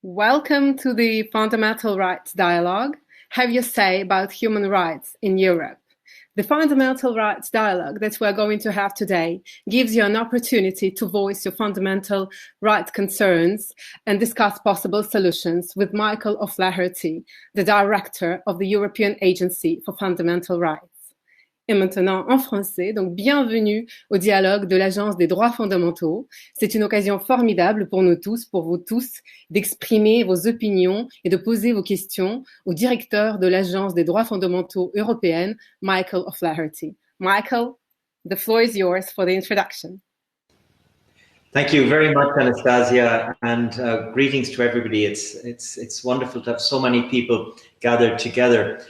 Welcome to the Fundamental Rights Dialogue. Have your say about human rights in Europe. The Fundamental Rights Dialogue that we're going to have today gives you an opportunity to voice your fundamental rights concerns and discuss possible solutions with Michael O'Flaherty, the Director of the European Agency for Fundamental Rights. Et maintenant en français, donc bienvenue au dialogue de l'Agence des droits fondamentaux. C'est une occasion formidable pour nous tous, pour vous tous, d'exprimer vos opinions et de poser vos questions au directeur de l'Agence des droits fondamentaux européenne, Michael O'Flaherty. Michael, the floor is yours for the introduction. Thank you very much, Anastasia, and greetings to everybody. It's wonderful to have so many people gathered together.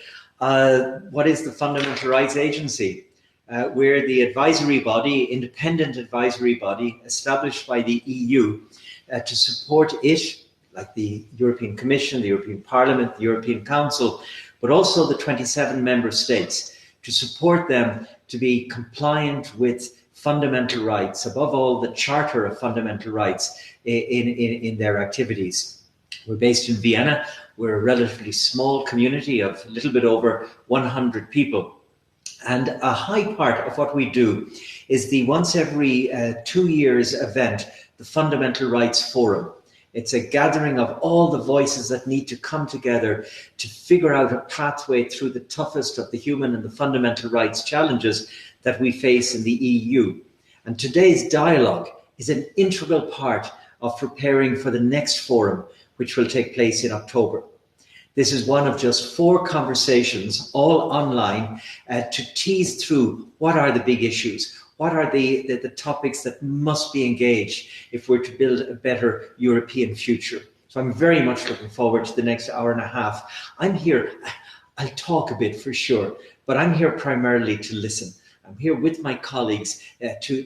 What is the Fundamental Rights Agency? We're the advisory body, independent advisory body established by the EU to support it, like the European Commission, the European Parliament, the European Council, but also the 27 member states, to support them to be compliant with fundamental rights, above all the Charter of Fundamental Rights in their activities. We're based in Vienna. We're a relatively small community of a little bit over 100 people. And a high part of what we do is the once every 2 years event, the Fundamental Rights Forum. It's a gathering of all the voices that need to come together to figure out a pathway through the toughest of the human and the fundamental rights challenges that we face in the EU. And today's dialogue is an integral part of preparing for the next forum, which will take place in October. This is one of just 4 conversations, all online, to tease through what are the big issues, what are the topics that must be engaged if we're to build a better European future. So I'm very much looking forward to the next hour and a half. I'm here, I'll talk a bit for sure, but I'm here primarily to listen. I'm here with my colleagues to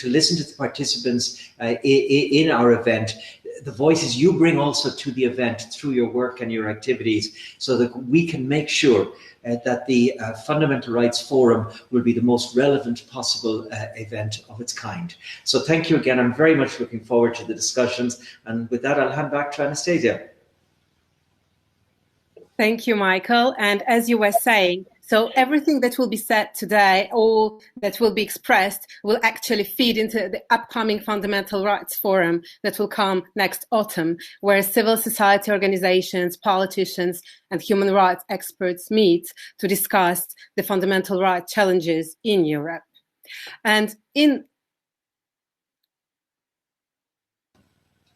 listen to the participants in our event, the voices you bring also to the event through your work and your activities, so that we can make sure that the Fundamental Rights Forum will be the most relevant possible event of its kind. So thank you again. I'm very much looking forward to the discussions. And with that, I'll hand back to Anastasia. Thank you, Michael. And as you were saying, so everything that will be said today, all that will be expressed, will actually feed into the upcoming Fundamental Rights Forum that will come next autumn, where civil society organizations, politicians, and human rights experts meet to discuss the fundamental rights challenges in Europe. And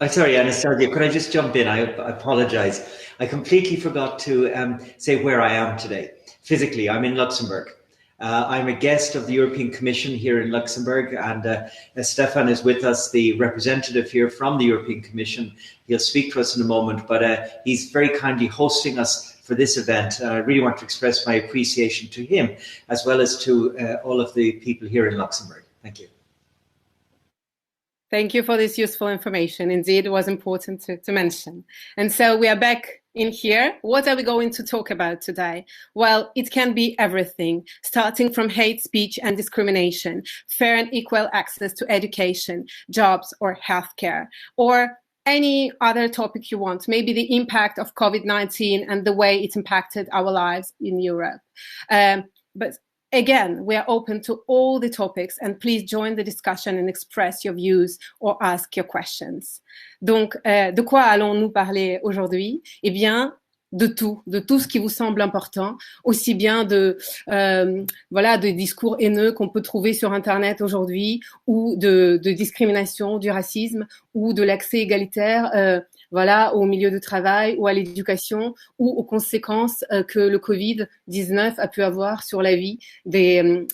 Sorry, Anastasia, could I just jump in? I apologize. I completely forgot to say where I am today. Physically, I'm in Luxembourg. I'm a guest of the European Commission here in Luxembourg, and Stefan is with us, the representative here from the European Commission. He'll speak to us in a moment, but he's very kindly hosting us for this event. I really want to express my appreciation to him, as well as to all of the people here in Luxembourg. Thank you. Thank you for this useful information. Indeed, it was important to mention. And so we are back in here. What are we going to talk about today? Well, it can be everything, starting from hate speech and discrimination, fair and equal access to education, jobs, or healthcare, or any other topic you want, maybe the impact of COVID-19 and the way it impacted our lives in Europe. But again, we are open to all the topics, and please join the discussion and express your views or ask your questions. Donc, de quoi allons-nous parler aujourd'hui? Eh bien, de tout ce qui vous semble important, aussi bien de discours haineux qu'on peut trouver sur Internet aujourd'hui, ou de discrimination, du racisme, ou de l'accès égalitaire au milieu de travail ou à l'éducation, ou aux conséquences que le Covid-19 a pu avoir sur la vie des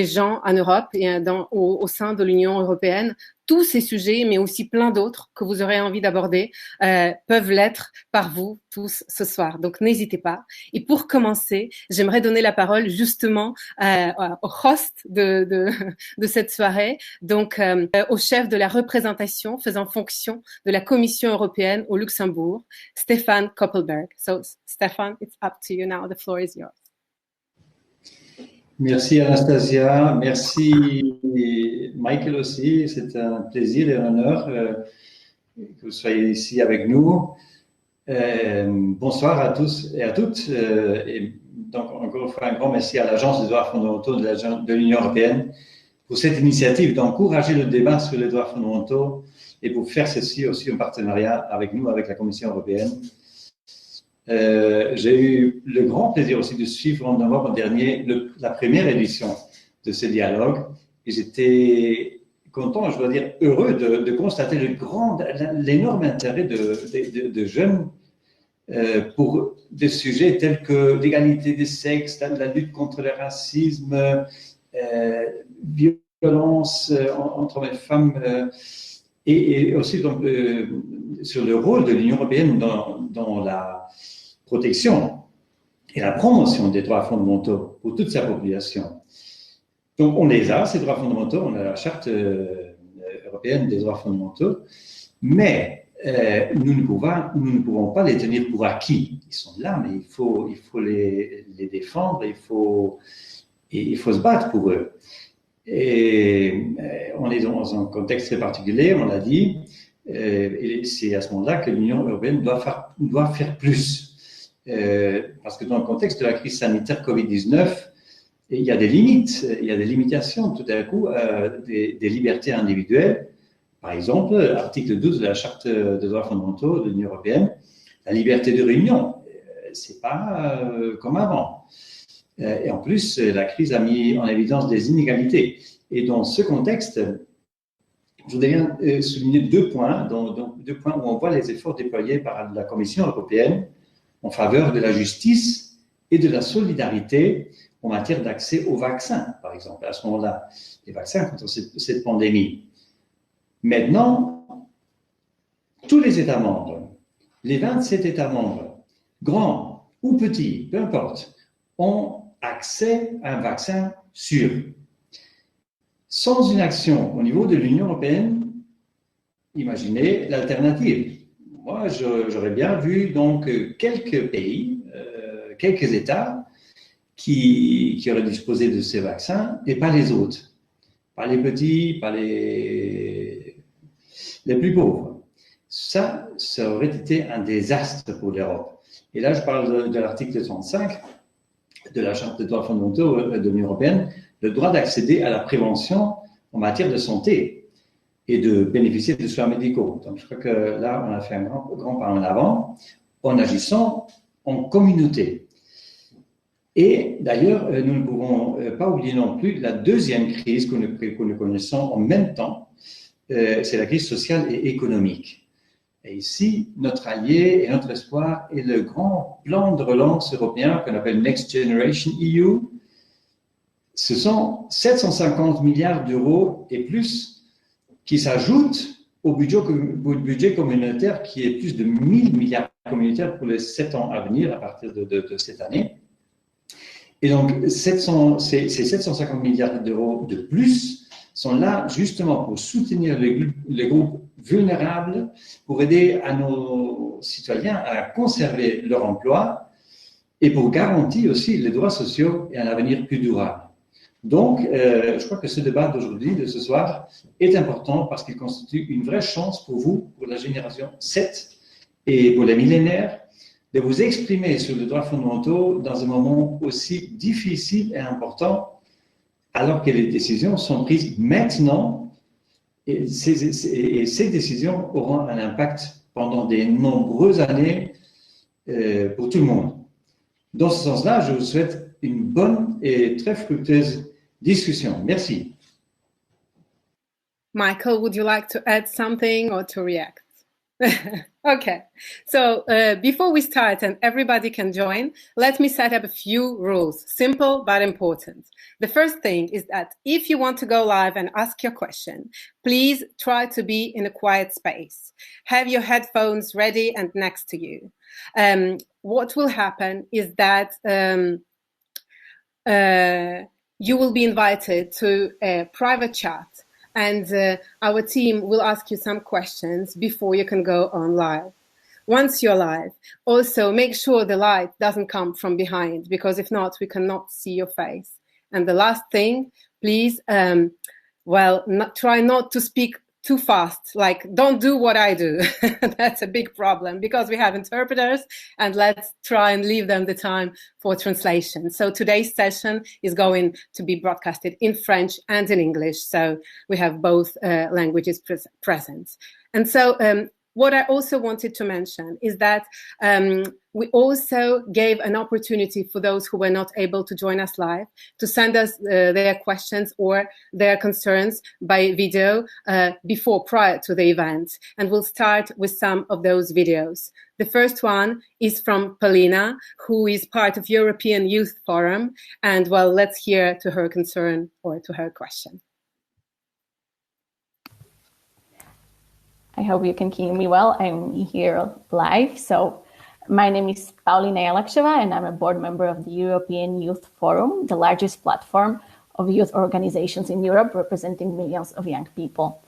gens en Europe et au sein de l'Union européenne. Tous ces sujets, mais aussi plein d'autres que vous aurez envie d'aborder, peuvent l'être par vous tous ce soir. Donc, n'hésitez pas. Et pour commencer, j'aimerais donner la parole justement au host de cette soirée, donc au chef de la représentation faisant fonction de la Commission européenne au Luxembourg, Stefan Koppelberg. So, Stefan, it's up to you now. The floor is yours. Merci Anastasia, merci Michael aussi, c'est un plaisir et un honneur que vous soyez ici avec nous. Bonsoir à tous et à toutes. Et donc, encore une fois, un grand merci à l'Agence des droits fondamentaux de l'Union européenne pour cette initiative d'encourager le débat sur les droits fondamentaux et pour faire ceci aussi en partenariat avec nous, avec la Commission européenne. J'ai eu le grand plaisir aussi de suivre en novembre dernier la première édition de ce dialogue et j'étais content, je dois dire heureux de constater l'énorme intérêt de jeunes pour des sujets tels que l'égalité des sexes, la lutte contre le racisme, violence entre les femmes et aussi donc, sur le rôle de l'Union européenne dans la protection et la promotion des droits fondamentaux pour toute sa population. Donc on les a, ces droits fondamentaux, on a la Charte européenne des droits fondamentaux, mais nous ne pouvons pas les tenir pour acquis. Ils sont là, mais il faut les défendre, il faut se battre pour eux. Et on est dans un contexte très particulier, on l'a dit, et c'est à ce moment-là que l'Union européenne doit faire plus. Parce que dans le contexte de la crise sanitaire Covid-19, il y a des limites, il y a des limitations tout à coup des libertés individuelles. Par exemple, l'article 12 de la Charte des droits fondamentaux de l'Union européenne, la liberté de réunion, c'est pas comme avant. Et en plus, la crise a mis en évidence des inégalités. Et dans ce contexte, je voudrais bien souligner deux points où on voit les efforts déployés par la Commission européenne en faveur de la justice et de la solidarité en matière d'accès aux vaccins, par exemple, à ce moment-là, les vaccins contre cette pandémie. Maintenant, tous les États membres, les 27 États membres, grands ou petits, peu importe, ont accès à un vaccin sûr. Sans une action au niveau de l'Union européenne, imaginez l'alternative. Moi, j'aurais bien vu donc quelques pays, quelques États qui auraient disposé de ces vaccins et pas les autres. Pas les petits, pas les plus pauvres. Ça aurait été un désastre pour l'Europe. Et là, je parle de l'article 35 de la Charte des droits fondamentaux de l'Union européenne, le droit d'accéder à la prévention en matière de santé et de bénéficier de soins médicaux. Donc, je crois que là, on a fait un grand pas en avant en agissant en communauté. Et d'ailleurs, nous ne pouvons pas oublier non plus la deuxième crise que nous connaissons en même temps, c'est la crise sociale et économique. Et ici, notre allié et notre espoir est le grand plan de relance européen qu'on appelle Next Generation EU. Ce sont 750 milliards d'euros et plus qui s'ajoutent au budget communautaire qui est plus de 1000 milliards communautaires pour les 7 ans à venir à partir de cette année. Et donc, ces 750 milliards d'euros de plus sont là justement pour soutenir les groupes vulnérables, pour aider à nos citoyens à conserver leur emploi et pour garantir aussi les droits sociaux et un avenir plus durable. Donc, je crois que ce débat d'aujourd'hui, de ce soir, est important parce qu'il constitue une vraie chance pour vous, pour la génération 7 et pour les millénaires, de vous exprimer sur les droits fondamentaux dans un moment aussi difficile et important, alors que les décisions sont prises maintenant et ces décisions auront un impact pendant de nombreuses années pour tout le monde. Dans ce sens-là, je vous souhaite une bonne et très fructueuse discussion. Merci. Michael, would you like to add something or to react? Okay, so before we start and everybody can join, let me set up a few rules, simple but important. The first thing is that if you want to go live and ask your question, please try to be in a quiet space. Have your headphones ready and next to you. What will happen is that you will be invited to a private chat, and our team will ask you some questions before you can go on live. Once you're live, also make sure the light doesn't come from behind, because if not, we cannot see your face. And the last thing, please, try not to speak too fast, like don't do what I do. That's a big problem because we have interpreters, and let's try and leave them the time for translation. So today's session is going to be broadcasted in French and in English, so we have both languages present. And so what I also wanted to mention is that we also gave an opportunity for those who were not able to join us live to send us their questions or their concerns by video prior to the event. And we'll start with some of those videos. The first one is from Polina, who is part of European Youth Forum. And well, let's hear to her concern or to her question. I hope you can hear me well. I'm here live. So my name is Paulina Jalaksheva, and I'm a board member of the European Youth Forum, the largest platform of youth organizations in Europe representing millions of young people.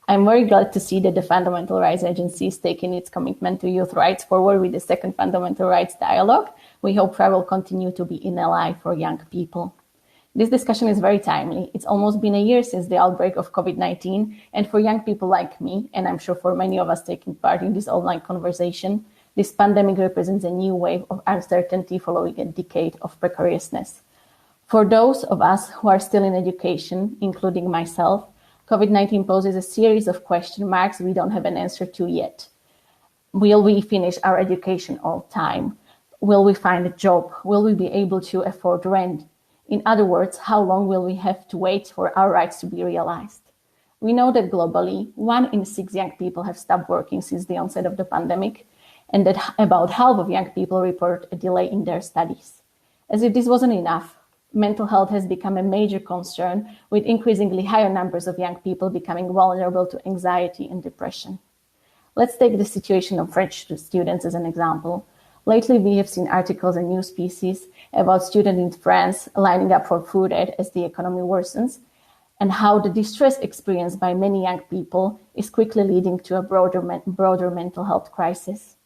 I'm very glad to see that the Fundamental Rights Agency is taking its commitment to youth rights forward with the second Fundamental Rights Dialogue. We hope FRA will continue to be an ally for young people. This discussion is very timely. It's almost been a year since the outbreak of COVID-19, and for young people like me, and I'm sure for many of us taking part in this online conversation, this pandemic represents a new wave of uncertainty following a decade of precariousness. For those of us who are still in education, including myself, COVID-19 poses a series of question marks we don't have an answer to yet. Will we finish our education on time? Will we find a job? Will we be able to afford rent? In other words, how long will we have to wait for our rights to be realized? We know that globally, 1 in 6 young people have stopped working since the onset of the pandemic, and that about half of young people report a delay in their studies. As if this wasn't enough, mental health has become a major concern, with increasingly higher numbers of young people becoming vulnerable to anxiety and depression. Let's take the situation of French students as an example. Lately, we have seen articles and news pieces about students in France lining up for food aid as the economy worsens, and how the distress experienced by many young people is quickly leading to a broader mental health crisis.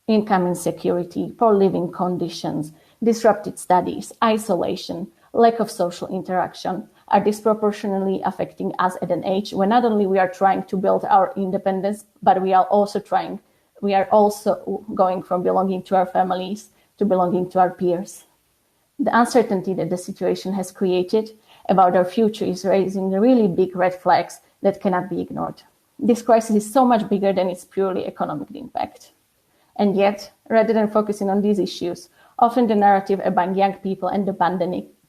Income insecurity, poor living conditions, disrupted studies, isolation, lack of social interaction are disproportionately affecting us at an age when not only we are trying to build our independence, but we are also going from belonging to our families to belonging to our peers. The uncertainty that the situation has created about our future is raising really big red flags that cannot be ignored. This crisis is so much bigger than its purely economic impact. And yet, rather than focusing on these issues, often the narrative about young people and the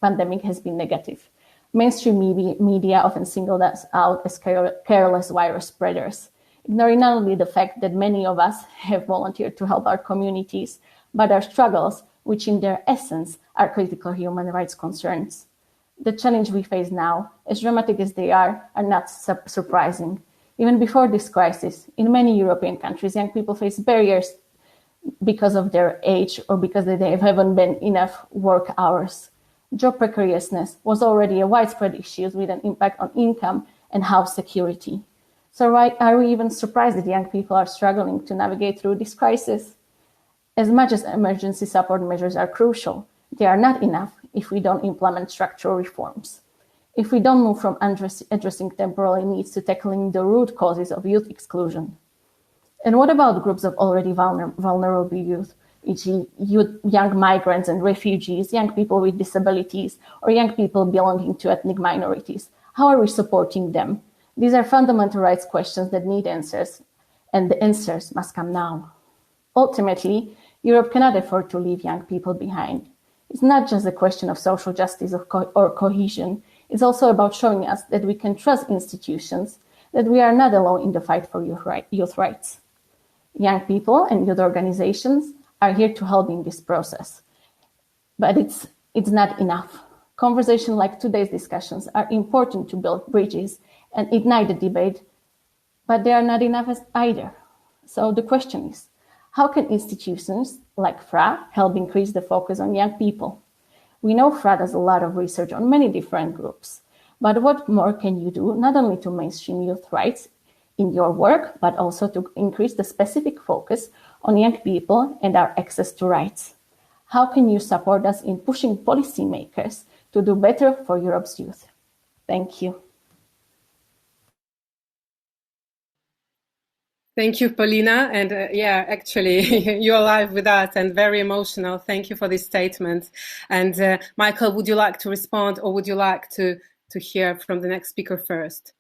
pandemic has been negative. Mainstream media often singled us out as careless virus spreaders, ignoring not only the fact that many of us have volunteered to help our communities, but our struggles, which in their essence are critical human rights concerns. The challenge we face now, as dramatic as they are not surprising. Even before this crisis, in many European countries, young people face barriers because of their age or because they haven't been enough work hours. Job precariousness was already a widespread issue with an impact on income and house security. So why are we even surprised that young people are struggling to navigate through this crisis? As much as emergency support measures are crucial, they are not enough if we don't implement structural reforms. If we don't move from addressing temporary needs to tackling the root causes of youth exclusion. And what about groups of already vulnerable youth, e.g. young migrants and refugees, young people with disabilities, or young people belonging to ethnic minorities? How are we supporting them? These are fundamental rights questions that need answers, and the answers must come now. Ultimately, Europe cannot afford to leave young people behind. It's not just a question of social justice or cohesion. It's also about showing us that we can trust institutions, that we are not alone in the fight for youth rights. Young people and youth organizations are here to help in this process. But it's not enough. Conversations like today's discussions are important to build bridges and ignite the debate, but they are not enough either. So the question is, how can institutions like FRA help increase the focus on young people? We know FRA does a lot of research on many different groups, but what more can you do not only to mainstream youth rights in your work, but also to increase the specific focus on young people and our access to rights? How can you support us in pushing policymakers to do better for Europe's youth? Thank you. Thank you, Paulina. And yeah, actually, you're live with us and very emotional. Thank you for this statement. And Michael, would you like to respond, or would you like to hear from the next speaker first?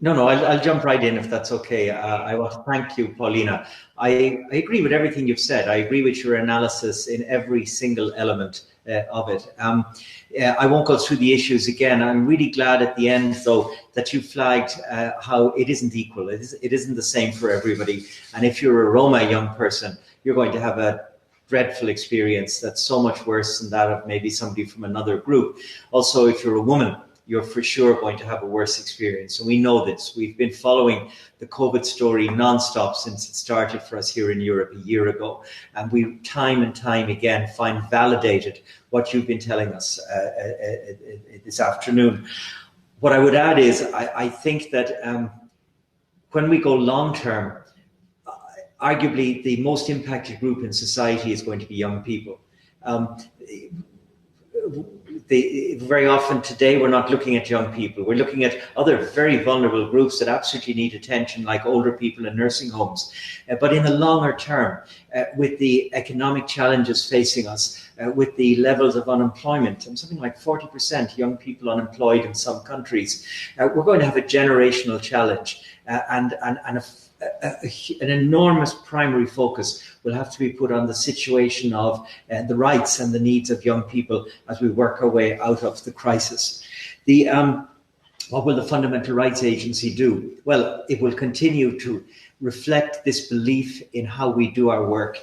No, I'll jump right in if that's okay. I want to thank you, Paulina. I agree with everything you've said. I agree with your analysis in every single element of it. I won't go through the issues again. I'm really glad at the end, though, that you flagged how it isn't equal. It isn't the same for everybody. And if you're a Roma young person, you're going to have a dreadful experience that's so much worse than that of maybe somebody from another group. Also, if you're a woman, you're for sure going to have a worse experience. And we know this. We've been following the COVID story nonstop since it started for us here in Europe a year ago. And we time and time again find validated what you've been telling us this afternoon. What I would add is I think that when we go long term, arguably the most impacted group in society is going to be young people. Very often today, we're not looking at young people. We're looking at other very vulnerable groups that absolutely need attention, like older people in nursing homes. But in the longer term, with the economic challenges facing us, with the levels of unemployment, and something like 40% young people unemployed in some countries, we're going to have a generational challenge and an enormous primary focus will have to be put on the situation of the rights and the needs of young people as we work our way out of the crisis. What will the Fundamental Rights Agency do? Well, it will continue to reflect this belief in how we do our work.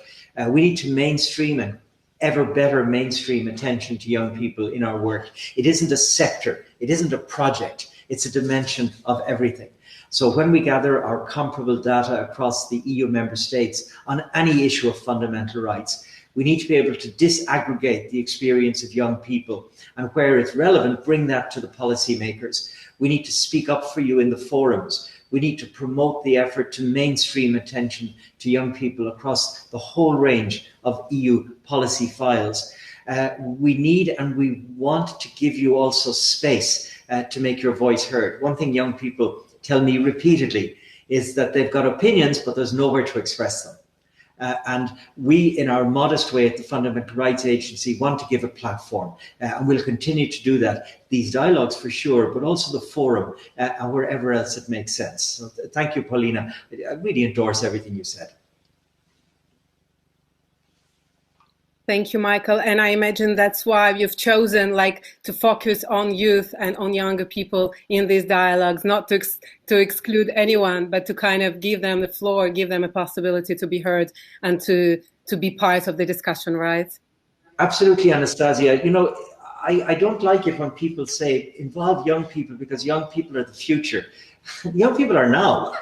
We need to mainstream and ever better mainstream attention to young people in our work. It isn't a sector, it isn't a project, it's a dimension of everything. So when we gather our comparable data across the EU member states on any issue of fundamental rights, we need to be able to disaggregate the experience of young people and, where it's relevant, bring that to the policymakers. We need to speak up for you in the forums. We need to promote the effort to mainstream attention to young people across the whole range of EU policy files. We need and we want to give you also space to make your voice heard. One thing young people tell me repeatedly is that they've got opinions, but there's nowhere to express them. And we, in our modest way at the Fundamental Rights Agency, want to give a platform, and we'll continue to do that. These dialogues for sure, but also the forum and wherever else it makes sense. So thank you, Paulina. I really endorse everything you said. Thank you, Michael. And I imagine that's why you've chosen to focus on youth and on younger people in these dialogues, not to exclude anyone, but to kind of give them the floor, give them a possibility to be heard and to be part of the discussion, right? Absolutely, Anastasia. You know, I don't like it when people say involve young people because young people are the future. Young people are now.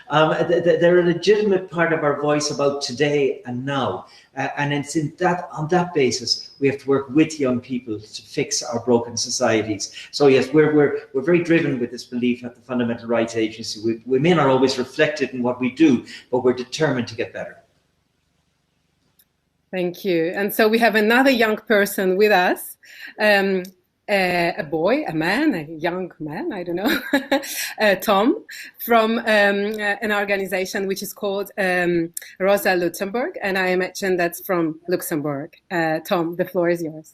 They're a legitimate part of our voice about today and now. And it's on that basis we have to work with young people to fix our broken societies. So yes, we're very driven with this belief at the Fundamental Rights Agency. We may not always reflect it in what we do, but we're determined to get better. Thank you. And so we have another young person with us. A boy, a man, a young man, I don't know, Tom, from an organization which is called Rosa Luxemburg, and I imagine that's from Luxembourg. Tom, the floor is yours.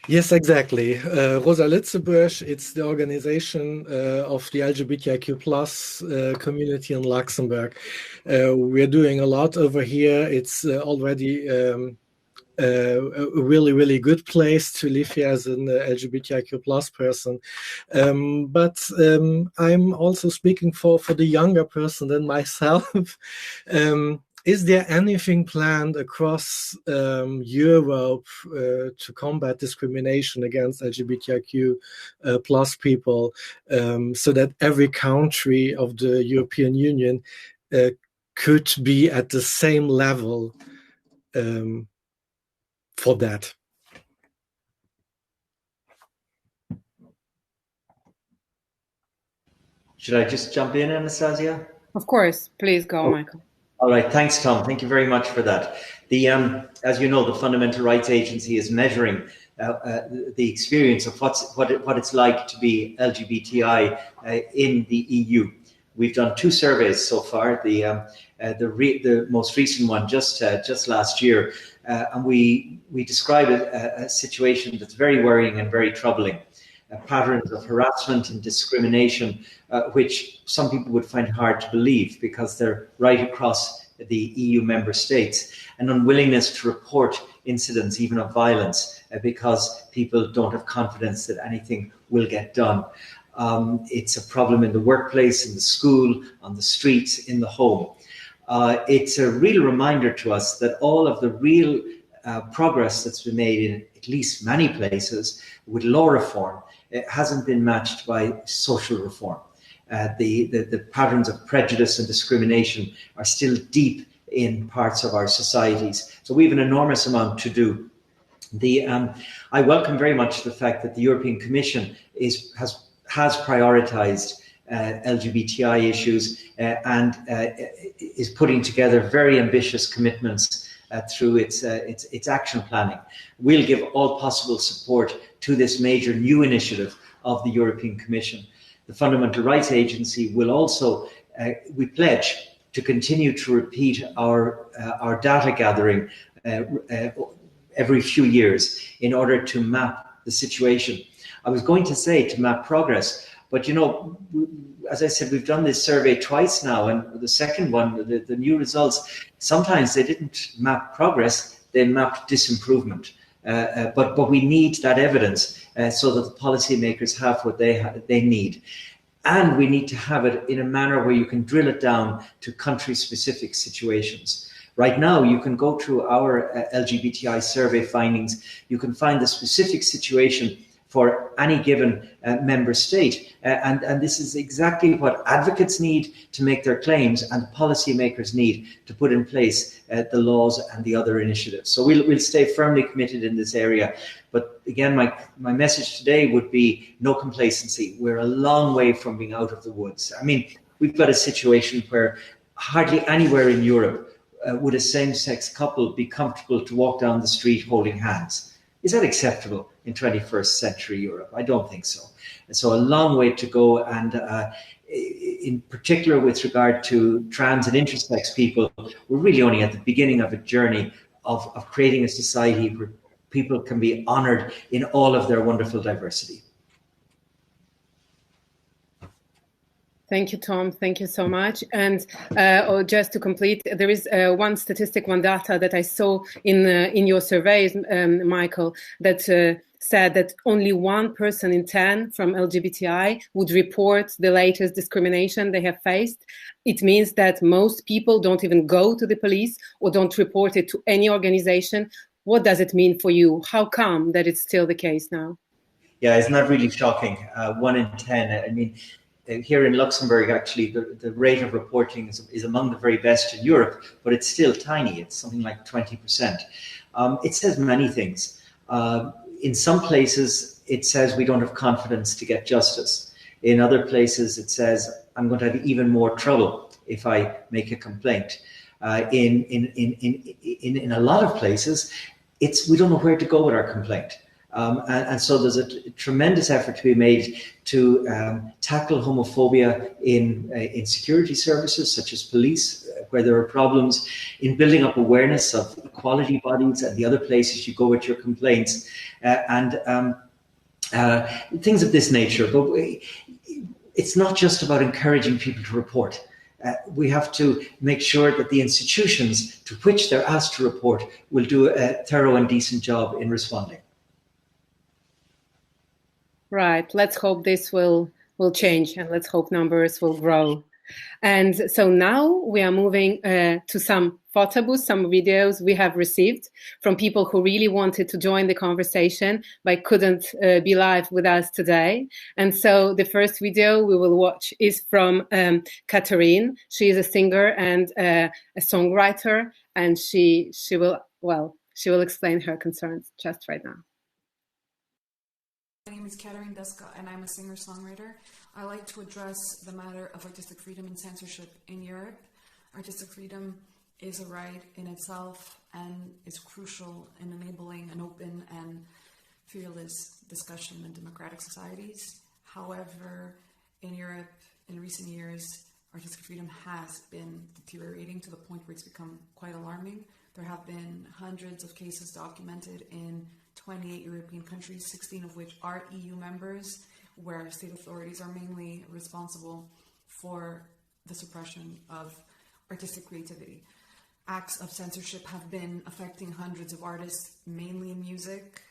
Yes, exactly. Rosa Luxemburg, it's the organization of the LGBTIQ+ community in Luxembourg. We're doing a lot over here. It's already a really, really good place to live here as an LGBTIQ+ person. But I'm also speaking for the younger person than myself. Is there anything planned across Europe to combat discrimination against LGBTIQ+ people so that every country of the European Union could be at the same level for that? Should I just jump in, Anastasia? Of course, please go, Michael. All right, thanks, Tom. Thank you very much for that. As you know, the Fundamental Rights Agency is measuring the experience of what it's like to be LGBTI in the EU. We've done 2 surveys so far. The most recent one just last year, and we describe a situation that's very worrying and very troubling. Patterns of harassment and discrimination, which some people would find hard to believe because they're right across the EU member states, an unwillingness to report incidents even of violence because people don't have confidence that anything will get done. It's a problem in the workplace, in the school, on the streets, in the home. It's a real reminder to us that all of the real progress that's been made in at least many places with law reform, it hasn't been matched by social reform. The patterns of prejudice and discrimination are still deep in parts of our societies. So we have an enormous amount to do. I welcome very much the fact that the European Commission has prioritised LGBTI issues and is putting together very ambitious commitments through its action planning. We'll give all possible support to this major new initiative of the European Commission. The Fundamental Rights Agency will also, we pledge to continue to repeat our data gathering every few years in order to map the situation. I was going to say to map progress, but you know, as I said, we've done this survey twice now, and the second one, the new results, sometimes they didn't map progress, they mapped disimprovement. But we need that evidence so that the policymakers have what they need. And we need to have it in a manner where you can drill it down to country-specific situations. Right now, you can go through our LGBTI survey findings. You can find the specific situation for any given member state. And this is exactly what advocates need to make their claims and policymakers need to put in place the laws and the other initiatives. So we'll stay firmly committed in this area. But again, my message today would be no complacency. We're a long way from being out of the woods. I mean, we've got a situation where hardly anywhere in Europe would a same-sex couple be comfortable to walk down the street holding hands. Is that acceptable in 21st century Europe? I don't think so. And so a long way to go. And in particular with regard to trans and intersex people, we're really only at the beginning of a journey of creating a society where people can be honoured in all of their wonderful diversity. Thank you, Tom. Thank you so much. And just to complete, there is one statistic, one data that I saw in your surveys, Michael, that said that only 1 person in 10 from LGBTI would report the latest discrimination they have faced. It means that most people don't even go to the police or don't report it to any organization. What does it mean for you? How come that it's still the case now? Yeah, isn't that really shocking? 1 in 10. I mean, here in Luxembourg, actually, the rate of reporting is among the very best in Europe, but it's still tiny. It's something like 20%. It says many things. In some places, it says we don't have confidence to get justice. In other places, it says I'm going to have even more trouble if I make a complaint. In a lot of places, we don't know where to go with our complaint. And so there's a tremendous effort to be made to tackle homophobia in security services such as police, where there are problems, in building up awareness of equality bodies and the other places you go with your complaints, and things of this nature. But it's not just about encouraging people to report. We have to make sure that the institutions to which they're asked to report will do a thorough and decent job in responding. Right. Let's hope this will change, and let's hope numbers will grow. And so now we are moving to some photos, some videos we have received from people who really wanted to join the conversation but couldn't be live with us today. And so the first video we will watch is from Catherine. She is a singer and a songwriter, and she will explain her concerns just right now. My name is Catherine Deska, and I'm a singer-songwriter. I like to address the matter of artistic freedom and censorship in Europe. Artistic freedom is a right in itself and is crucial in enabling an open and fearless discussion in democratic societies. However, in Europe, in recent years, artistic freedom has been deteriorating to the point where it's become quite alarming. There have been hundreds of cases documented in 28 European countries, 16 of which are EU members, where state authorities are mainly responsible for the suppression of artistic creativity. Acts of censorship have been affecting hundreds of artists, mainly in music,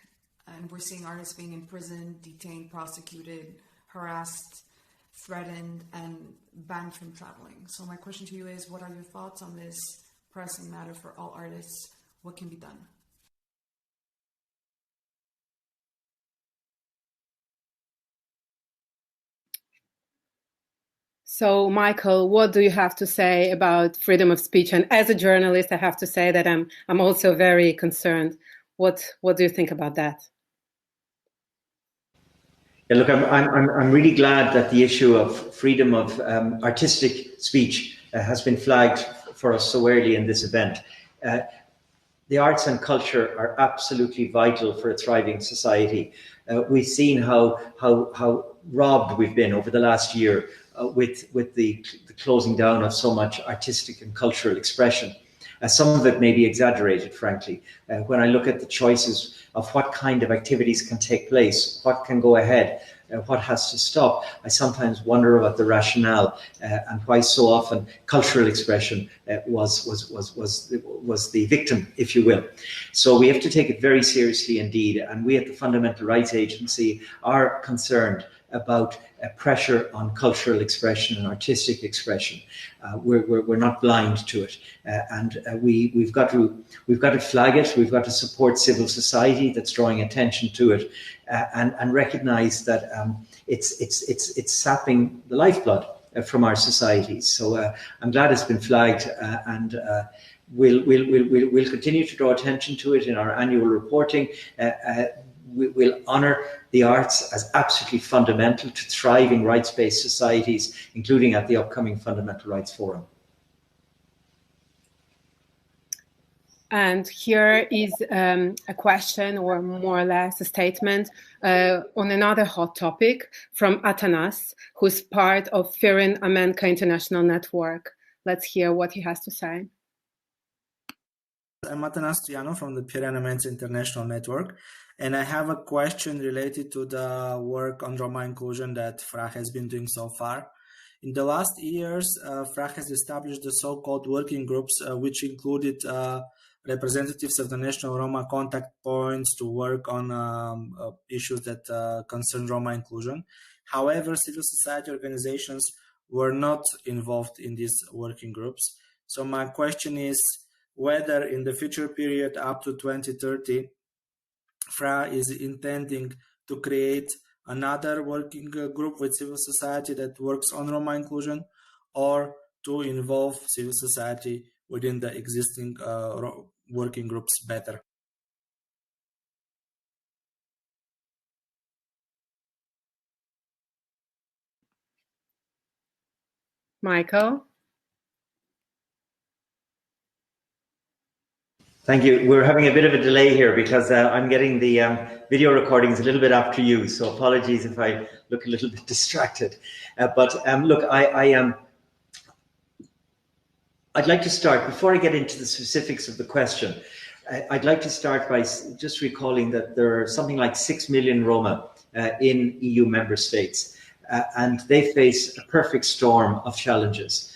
and we're seeing artists being imprisoned, detained, prosecuted, harassed, threatened, and banned from traveling. So my question to you is, what are your thoughts on this pressing matter for all artists? What can be done? So, Michael, what do you have to say about freedom of speech? And as a journalist, I have to say that I'm also very concerned. What do you think about that? Yeah, look, I'm really glad that the issue of freedom of artistic speech has been flagged for us so early in this event. The arts and culture are absolutely vital for a thriving society. We've seen how robbed we've been over the last year with the closing down of so much artistic and cultural expression. Some of it may be exaggerated, frankly. When I look at the choices of what kind of activities can take place, what can go ahead, what has to stop, I sometimes wonder about the rationale and why so often cultural expression was the victim, if you will. So we have to take it very seriously indeed, and we at the Fundamental Rights Agency are concerned about pressure on cultural expression and artistic expression. We're not blind to it, and we've got to flag it. We've got to support civil society that's drawing attention to it, and recognise that it's sapping the lifeblood from our societies. So I'm glad it's been flagged, and we'll continue to draw attention to it in our annual reporting. We'll honour the arts as absolutely fundamental to thriving rights-based societies, including at the upcoming Fundamental Rights Forum. And here is a question, or more or less a statement, on another hot topic from Atanas, who's part of Firin Amenka International Network. Let's hear what he has to say. I'm Atanas Triano from the Firin Amenka International Network, and I have a question related to the work on Roma inclusion that FRA has been doing so far. In the last years, FRA has established the so-called working groups, which included representatives of the national Roma contact points to work on issues that concern Roma inclusion. However, civil society organizations were not involved in these working groups. So my question is whether in the future period up to 2030, FRA is intending to create another working group with civil society that works on Roma inclusion, or to involve civil society within the existing working groups better. Michael? Thank you. We're having a bit of a delay here because I'm getting the video recordings a little bit after you, so apologies if I look a little bit distracted. But look, I'd like to start, before I get into the specifics of the question, I'd like to start by just recalling that there are something like 6 million Roma in EU member states, and they face a perfect storm of challenges.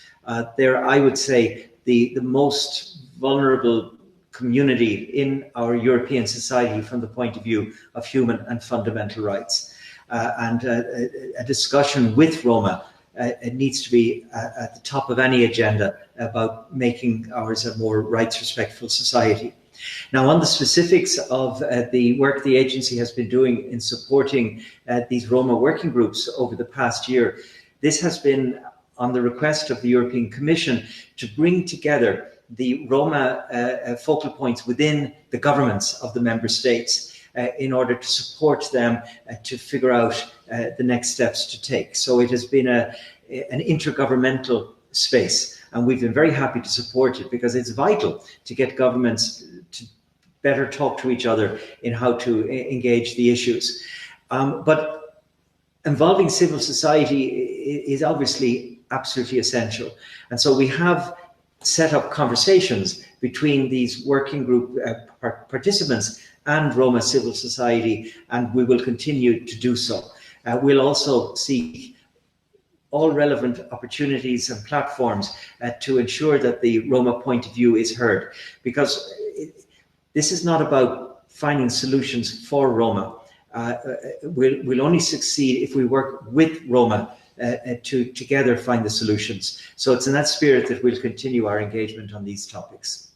They're, I would say, the most vulnerable community in our European society from the point of view of human and fundamental rights. And a discussion with Roma it needs to be at the top of any agenda about making ours a more rights-respectful society. Now, on the specifics of the work the agency has been doing in supporting these Roma working groups over the past year, this has been on the request of the European Commission to bring together the Roma focal points within the governments of the member states in order to support them to figure out the next steps to take. So it has been an intergovernmental space, and we've been very happy to support it because it's vital to get governments to better talk to each other in how to engage the issues. But involving civil society is obviously absolutely essential. And so we have set up conversations between these working group participants and Roma civil society, and we will continue to do so. We'll also seek all relevant opportunities and platforms to ensure that the Roma point of view is heard, because this is not about finding solutions for Roma. We'll only succeed if we work with Roma to together find the solutions. So it's in that spirit that we'll continue our engagement on these topics.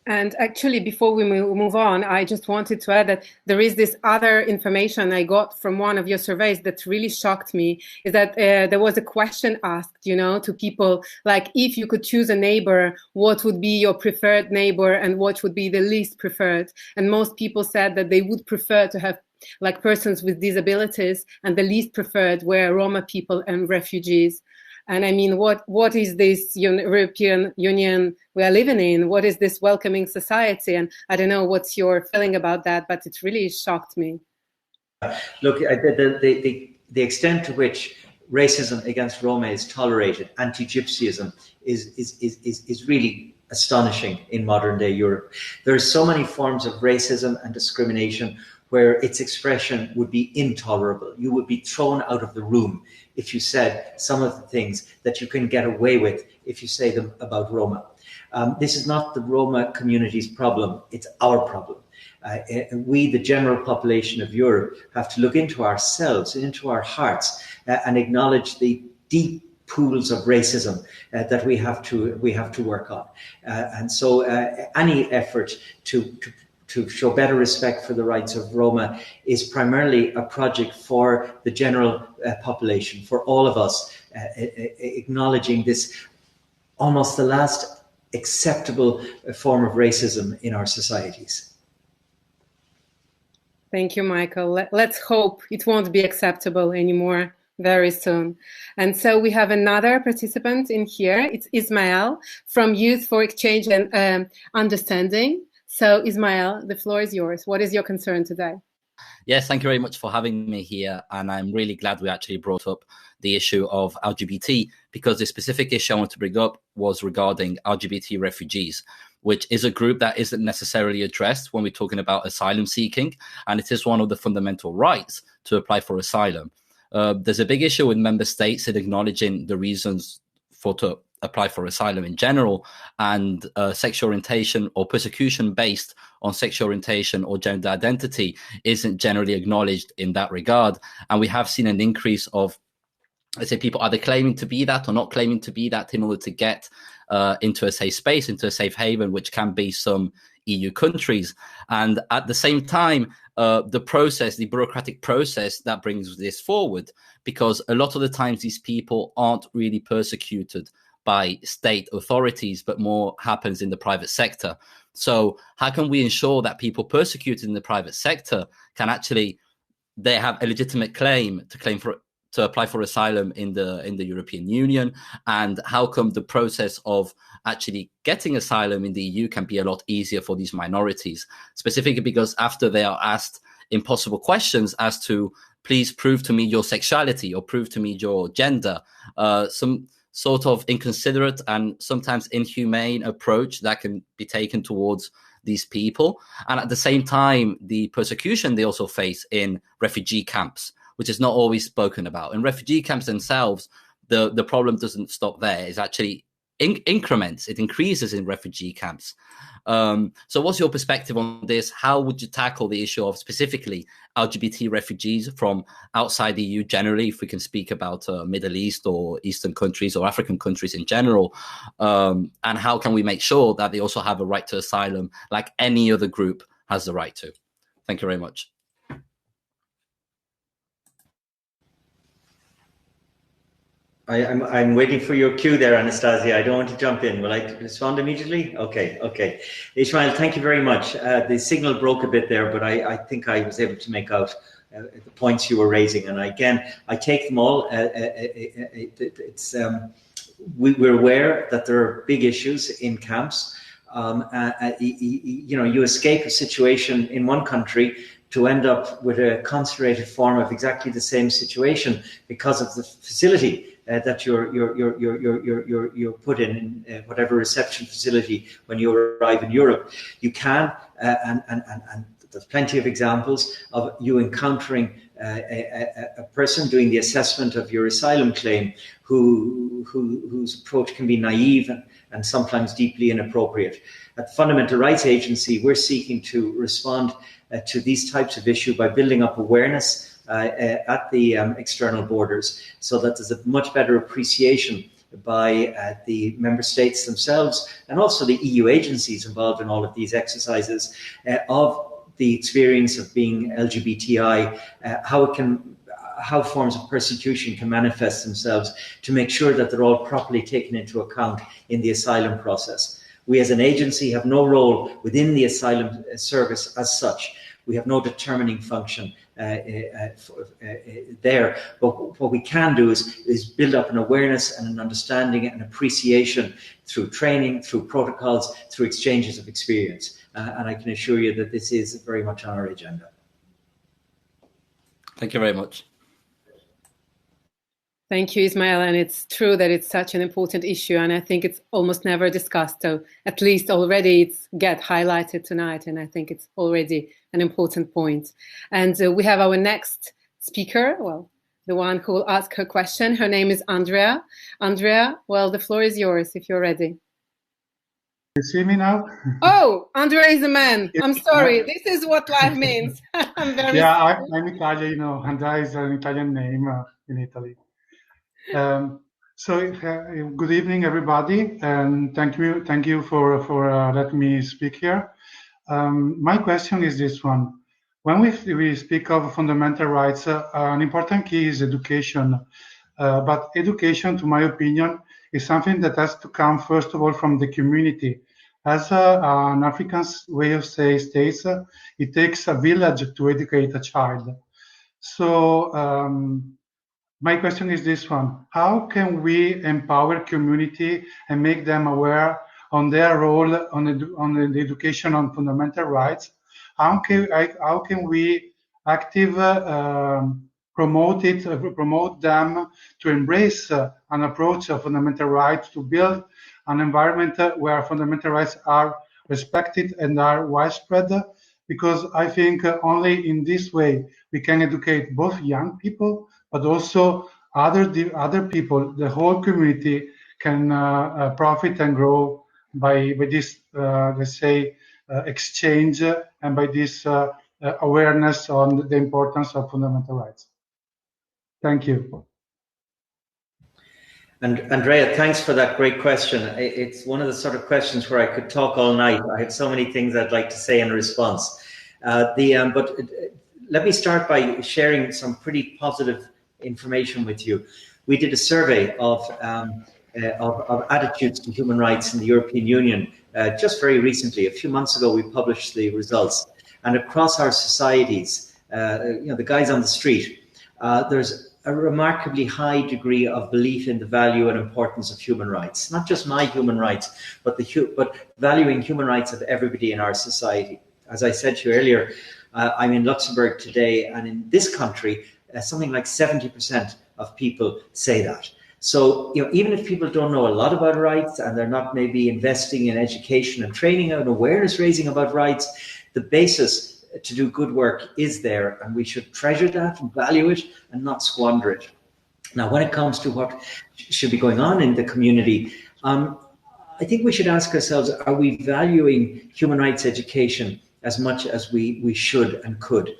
And actually, before we move on, I just wanted to add that there is this other information I got from one of your surveys that really shocked me, is that there was a question asked, to people, like, if you could choose a neighbor, what would be your preferred neighbor and what would be the least preferred? And most people said that they would prefer to have like persons with disabilities, and the least preferred were Roma people and refugees. And I mean, what is this European Union we are living in? What is this welcoming society? And I don't know what's your feeling about that, but it really shocked me. Look, the extent to which racism against Roma is tolerated, anti-Gypsyism, is really astonishing in modern day Europe. There are so many forms of racism and discrimination where its expression would be intolerable. You would be thrown out of the room if you said some of the things that you can get away with if you say them about Roma. This is not the Roma community's problem, it's our problem. We, the general population of Europe, have to look into ourselves, into our hearts, and acknowledge the deep pools of racism that we have to work on. And so any effort to show better respect for the rights of Roma is primarily a project for the general population, for all of us, acknowledging this almost the last acceptable form of racism in our societies. Thank you, Michael. Let's hope it won't be acceptable anymore very soon. And so we have another participant in here. It's Ismael from Youth for Exchange and Understanding. So, Ismael, the floor is yours. What is your concern today? Yes, thank you very much for having me here. And I'm really glad we actually brought up the issue of LGBT, because the specific issue I want to bring up was regarding Lgbt refugees, which is a group that isn't necessarily addressed when we're talking about asylum seeking. And it is one of the fundamental rights to apply for asylum. There's a big issue with member states in acknowledging the reasons to apply for asylum in general, and sexual orientation or persecution based on sexual orientation or gender identity isn't generally acknowledged in that regard. And we have seen an increase of, let's say, people either claiming to be that or not claiming to be that in order to get into a safe space, into a safe haven, which can be some EU countries. And at the same time, the bureaucratic process that brings this forward, because a lot of the times these people aren't really persecuted by state authorities, but more happens in the private sector. So how can we ensure that people persecuted in the private sector can actually, they have a legitimate claim to apply for asylum in the European Union? And how come the process of actually getting asylum in the EU can be a lot easier for these minorities, specifically because after they are asked impossible questions as to, please prove to me your sexuality or prove to me your gender, some sort of inconsiderate and sometimes inhumane approach that can be taken towards these people. And at the same time, the persecution they also face in refugee camps, which is not always spoken about. In refugee camps themselves, the problem doesn't stop there. It's actually increments, it increases in refugee camps. So what's your perspective on this? How would you tackle the issue of specifically LGBT refugees from outside the EU generally, if we can speak about Middle East or Eastern countries or African countries in general? And how can we make sure that they also have a right to asylum like any other group has the right to? Thank you very much. I'm waiting for your cue there, Anastasia. I don't want to jump in. Will I respond immediately? Okay. Ishmael, thank you very much. The signal broke a bit there, but I think I was able to make out the points you were raising. And again, I take them all. We're aware that there are big issues in camps. You escape a situation in one country to end up with a concentrated form of exactly the same situation because of the facility that you're put in whatever reception facility when you arrive in Europe. You can, and there's plenty of examples of you encountering a person doing the assessment of your asylum claim whose approach can be naive and sometimes deeply inappropriate. At the Fundamental Rights Agency, we're seeking to respond to these types of issues by building up awareness at the external borders, so that there's a much better appreciation by the member states themselves and also the EU agencies involved in all of these exercises of the experience of being LGBTI, how forms of persecution can manifest themselves, to make sure that they're all properly taken into account in the asylum process. We as an agency have no role within the asylum service as such. We have no determining function there, but what we can do is build up an awareness and an understanding and appreciation through training, through protocols, through exchanges of experience. And I can assure you that this is very much on our agenda. Thank you very much. Thank you, Ismail. And it's true that it's such an important issue, and I think it's almost never discussed. So at least already it's get highlighted tonight, and I think it's already an important point. And we have our next speaker, well, the one who will ask her question. Her name is Andrea. Andrea, well, the floor is yours if you're ready. You see me now? Oh, Andrea is a man. I'm sorry. This is what life means. I'm very sorry. I'm Italian, you know. Andrea is an Italian name in Italy. Good evening, everybody, and thank you for letting me speak here. My question is this one: when we speak of fundamental rights, an important key is education. But education, to my opinion, is something that has to come first of all from the community. As an African way of saying states, it takes a village to educate a child. So. My question is this one: how can we empower community and make them aware on their role on the education on fundamental rights? How can we promote them to embrace an approach of fundamental rights, to build an environment where fundamental rights are respected and are widespread? Because I think only in this way we can educate both young people, but also other people. The whole community can profit and grow by this, let's say, exchange and by this awareness on the importance of fundamental rights. Thank you. And Andrea, thanks for that great question. It's one of the sort of questions where I could talk all night. I have so many things I'd like to say in response. But let me start by sharing some pretty positive information with you. We did a survey of attitudes to human rights in the European Union just very recently. A few months ago, we published the results. And across our societies, the guys on the street, there's a remarkably high degree of belief in the value and importance of human rights. Not just my human rights, but valuing human rights of everybody in our society. As I said to you earlier, I'm in Luxembourg today, and in this country, something like 70% of people say that. So, even if people don't know a lot about rights and they're not maybe investing in education and training and awareness raising about rights, the basis to do good work is there, and we should treasure that and value it and not squander it. Now, when it comes to what should be going on in the community, I think we should ask ourselves, are we valuing human rights education as much as we should and could?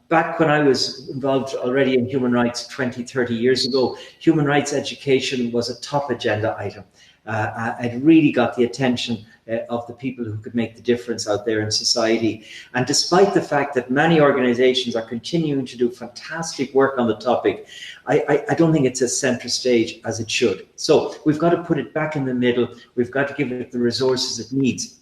Back when I was involved already in human rights 20, 30 years ago, human rights education was a top agenda item. It really got the attention of the people who could make the difference out there in society. And despite the fact that many organizations are continuing to do fantastic work on the topic, I don't think it's as center stage as it should. So we've got to put it back in the middle. We've got to give it the resources it needs.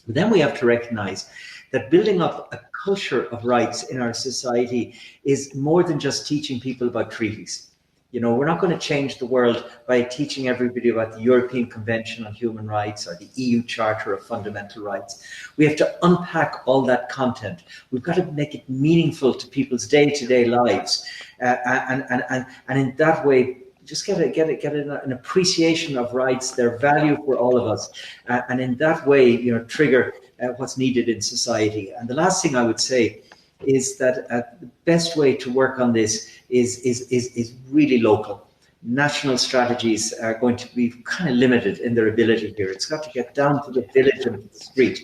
But then we have to recognize that building up a culture of rights in our society is more than just teaching people about treaties. You know, we're not going to change the world by teaching everybody about the European Convention on Human Rights or the EU Charter of Fundamental Rights. We have to unpack all that content. We've got to make it meaningful to people's day-to-day lives, and in that way, just get an appreciation of rights, their value for all of us, and in that way, you know, trigger what's needed in society. And the last thing I would say is that the best way to work on this is really local. National strategies are going to be kind of limited in their ability here. It's got to get down to the village and the street.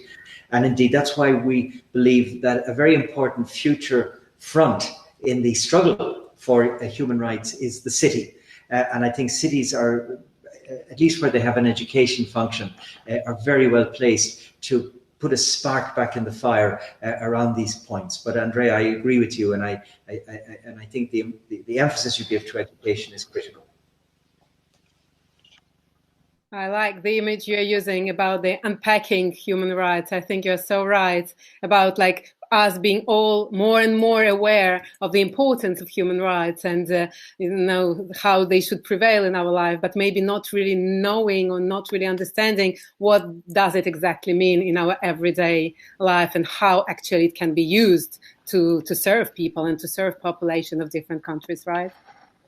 And indeed, that's why we believe that a very important future front in the struggle for human rights is the city. And I think cities are, at least where they have an education function, are very well placed to put a spark back in the fire around these points. But Andrea, I agree with you, and I think the emphasis you give to education is critical. I like the image you're using about the unpacking human rights. I think you're so right about like us being all more and more aware of the importance of human rights and you know, how they should prevail in our life, but maybe not really knowing or not really understanding what does it exactly mean in our everyday life and how actually it can be used to serve people and to serve population of different countries, right?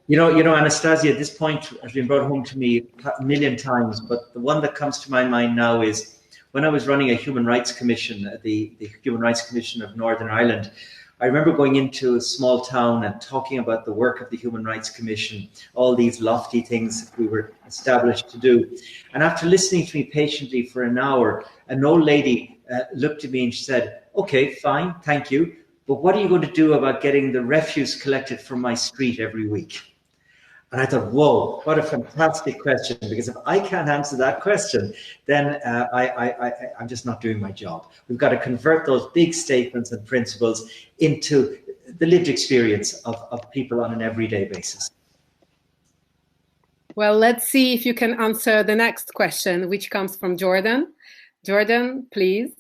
You know, Anastasia, this point has been brought home to me a million times, but the one that comes to my mind now is when I was running a Human Rights Commission, the Human Rights Commission of Northern Ireland. I remember going into a small town and talking about the work of the Human Rights Commission, all these lofty things that we were established to do. And after listening to me patiently for an hour, an old lady looked at me and she said, "Okay, fine, thank you. But what are you going to do about getting the refuse collected from my street every week?" And I thought, whoa, what a fantastic question, because if I can't answer that question, then I'm just not doing my job. We've got to convert those big statements and principles into the lived experience of people on an everyday basis. Well, let's see if you can answer the next question, which comes from Jordan. Jordan, please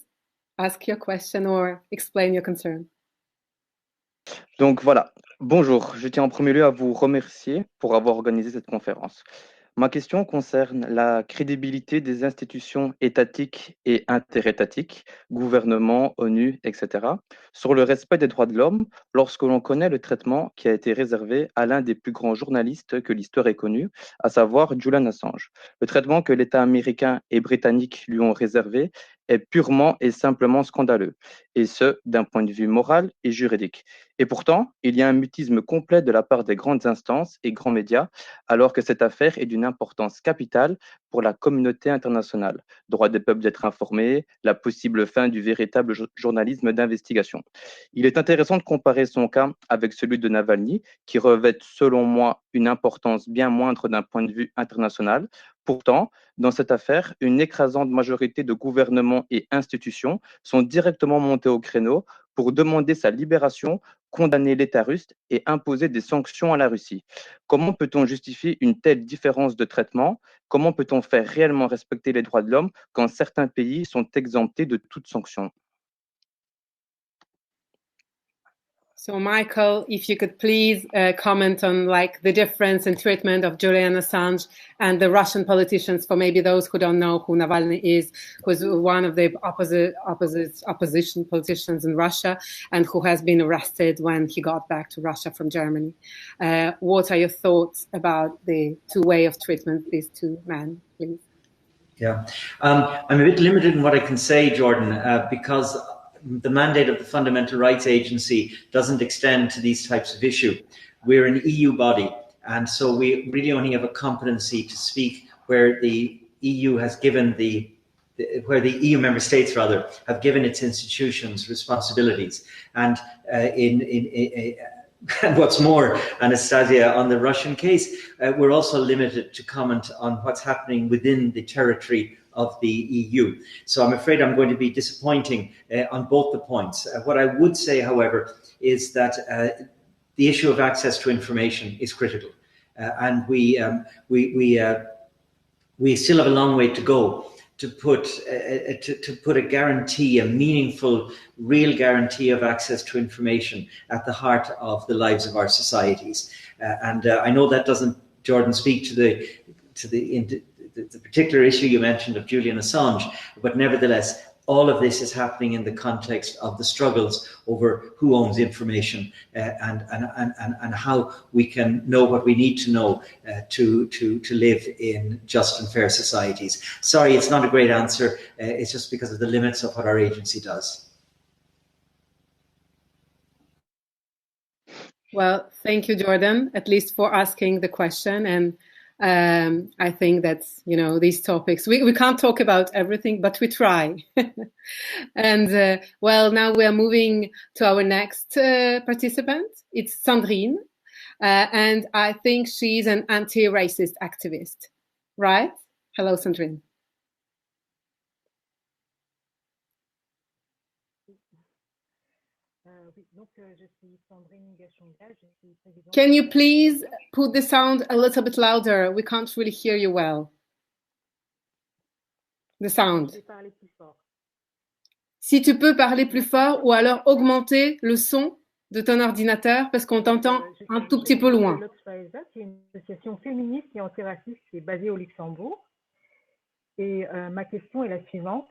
ask your question or explain your concern. Donc voilà, bonjour, je tiens en premier lieu à vous remercier pour avoir organisé cette conférence. Ma question concerne la crédibilité des institutions étatiques et interétatiques, gouvernement, ONU, etc., sur le respect des droits de l'homme lorsque l'on connaît le traitement qui a été réservé à l'un des plus grands journalistes que l'histoire ait connu, à savoir Julian Assange. Le traitement que l'État américain et britannique lui ont réservé est purement et simplement scandaleux, et ce, d'un point de vue moral et juridique. Et pourtant, il y a un mutisme complet de la part des grandes instances et grands médias, alors que cette affaire est d'une importance capitale pour la communauté internationale. Droit des peuples d'être informés, la possible fin du véritable journalisme d'investigation. Il est intéressant de comparer son cas avec celui de Navalny, qui revêt, selon moi, une importance bien moindre d'un point de vue international. Pourtant, dans cette affaire, une écrasante majorité de gouvernements et institutions sont directement montés au créneau pour demander sa libération, condamner l'État russe et imposer des sanctions à la Russie. Comment peut-on justifier une telle différence de traitement? Comment peut-on faire réellement respecter les droits de l'homme quand certains pays sont exemptés de toute sanction? So, Michael, if you could please comment on like the difference in treatment of Julian Assange and the Russian politicians, for maybe those who don't know who Navalny is, who's one of the opposition politicians in Russia and who has been arrested when he got back to Russia from Germany. What are your thoughts about the two ways of treatment these two men, please? Yeah, I'm a bit limited in what I can say, Jordan, because the mandate of the Fundamental Rights Agency doesn't extend to these types of issue. We're an EU body, and so we really only have a competency to speak where the EU has given where the EU member states rather have given its institutions responsibilities. And and what's more, Anastasia, on the Russian case, we're also limited to comment on what's happening within the territory of the EU. So I'm afraid I'm going to be disappointing on both the points. What I would say, however, is that the issue of access to information is critical. And we still have a long way to go to put a guarantee, a meaningful, real guarantee of access to information at the heart of the lives of our societies. And I know that doesn't, Jordan, speak to the particular issue you mentioned of Julian Assange, but nevertheless, all of this is happening in the context of the struggles over who owns information and how we can know what we need to know to live in just and fair societies. Sorry, it's not a great answer. It's just because of the limits of what our agency does. Well, thank you, Jordan, at least for asking the question. And I think that's, these topics, we can't talk about everything, but we try. And well, now we are moving to our next participant. It's Sandrine. And I think she's an anti-racist activist, right? Hello, Sandrine. Can you please put the sound a little bit louder? We can't really hear you well. The sound. Si tu peux parler plus fort ou alors augmenter le son de ton ordinateur parce qu'on t'entend un tout petit peu loin. C'est une association féministe et antiraciste qui est basée au Luxembourg. Et ma question est la suivante.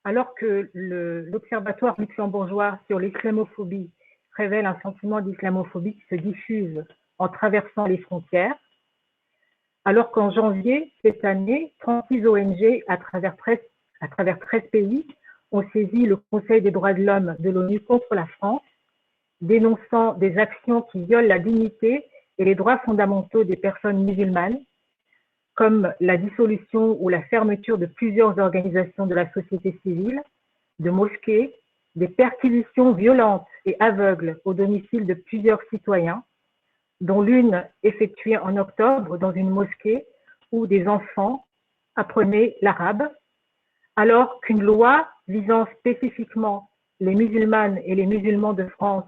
Alors que l'Observatoire luxembourgeois sur l'islamophobie révèle un sentiment d'islamophobie qui se diffuse en traversant les frontières, alors qu'en janvier cette année, 36 ONG à travers 13 pays ont saisi le Conseil des droits de l'homme de l'ONU contre la France, dénonçant des actions qui violent la dignité et les droits fondamentaux des personnes musulmanes, comme la dissolution ou la fermeture de plusieurs organisations de la société civile, de mosquées, des perquisitions violentes et aveugles au domicile de plusieurs citoyens, dont l'une effectuée en octobre dans une mosquée où des enfants apprenaient l'arabe, alors qu'une loi visant spécifiquement les musulmanes et les musulmans de France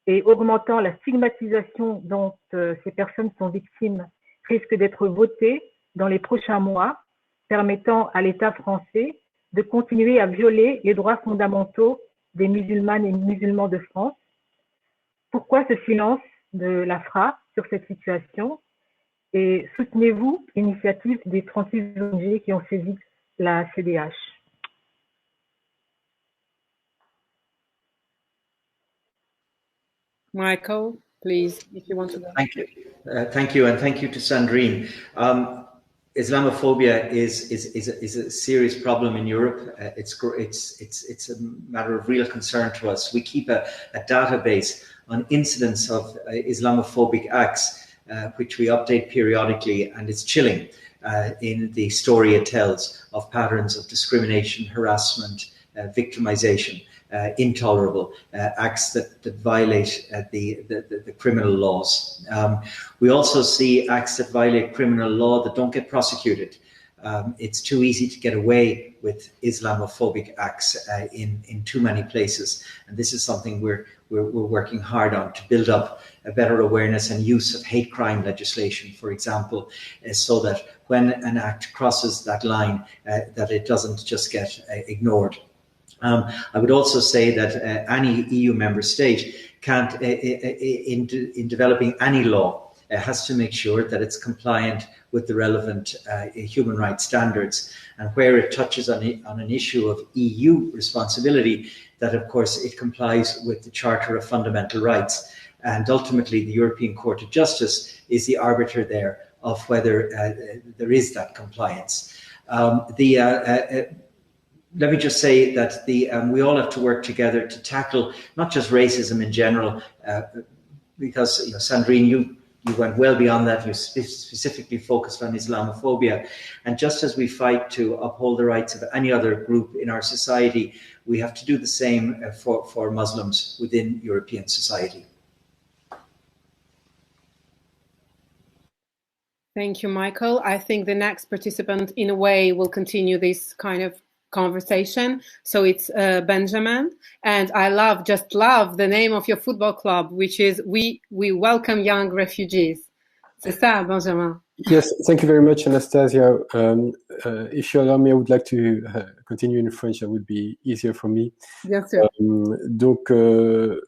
et augmentant la stigmatisation dont ces personnes sont victimes risque d'être votée dans les prochains mois, permettant à l'État français de continuer à violer les droits fondamentaux des musulmanes et musulmans de France. Pourquoi ce silence de l'AFRA sur cette situation? Et soutenez-vous l'initiative des 36 ONG qui ont saisi la CDH? Michael, please, if you want to go. Thank you. Thank you, and thank you to Sandrine. Islamophobia is a serious problem in Europe. It's a matter of real concern to us. We keep a database on incidents of Islamophobic acts, which we update periodically, and it's chilling in the story it tells of patterns of discrimination, harassment, victimization. Intolerable acts that violate the criminal laws. We also see acts that violate criminal law that don't get prosecuted. It's too easy to get away with Islamophobic acts in too many places, and this is something we're working hard on to build up a better awareness and use of hate crime legislation, for example, so that when an act crosses that line, that it doesn't just get ignored. I would also say that any EU member state can't, in developing any law, has to make sure that it's compliant with the relevant human rights standards. And where it touches on an issue of EU responsibility, that of course it complies with the Charter of Fundamental Rights. And ultimately the European Court of Justice is the arbiter there of whether there is that compliance. Let me just say that we all have to work together to tackle not just racism in general, because Sandrine, you went well beyond that. You specifically focused on Islamophobia, and just as we fight to uphold the rights of any other group in our society, we have to do the same for Muslims within European society. Thank you, Michael. I think the next participant, in a way, will continue this kind of conversation. So it's Benjamin, and I just love the name of your football club, which is We Welcome Young Refugees. C'est ça, Benjamin. Yes, thank you very much, Anastasia. if you allow me, I would like to continue in French. That would be easier for me. Bien sûr. Donc,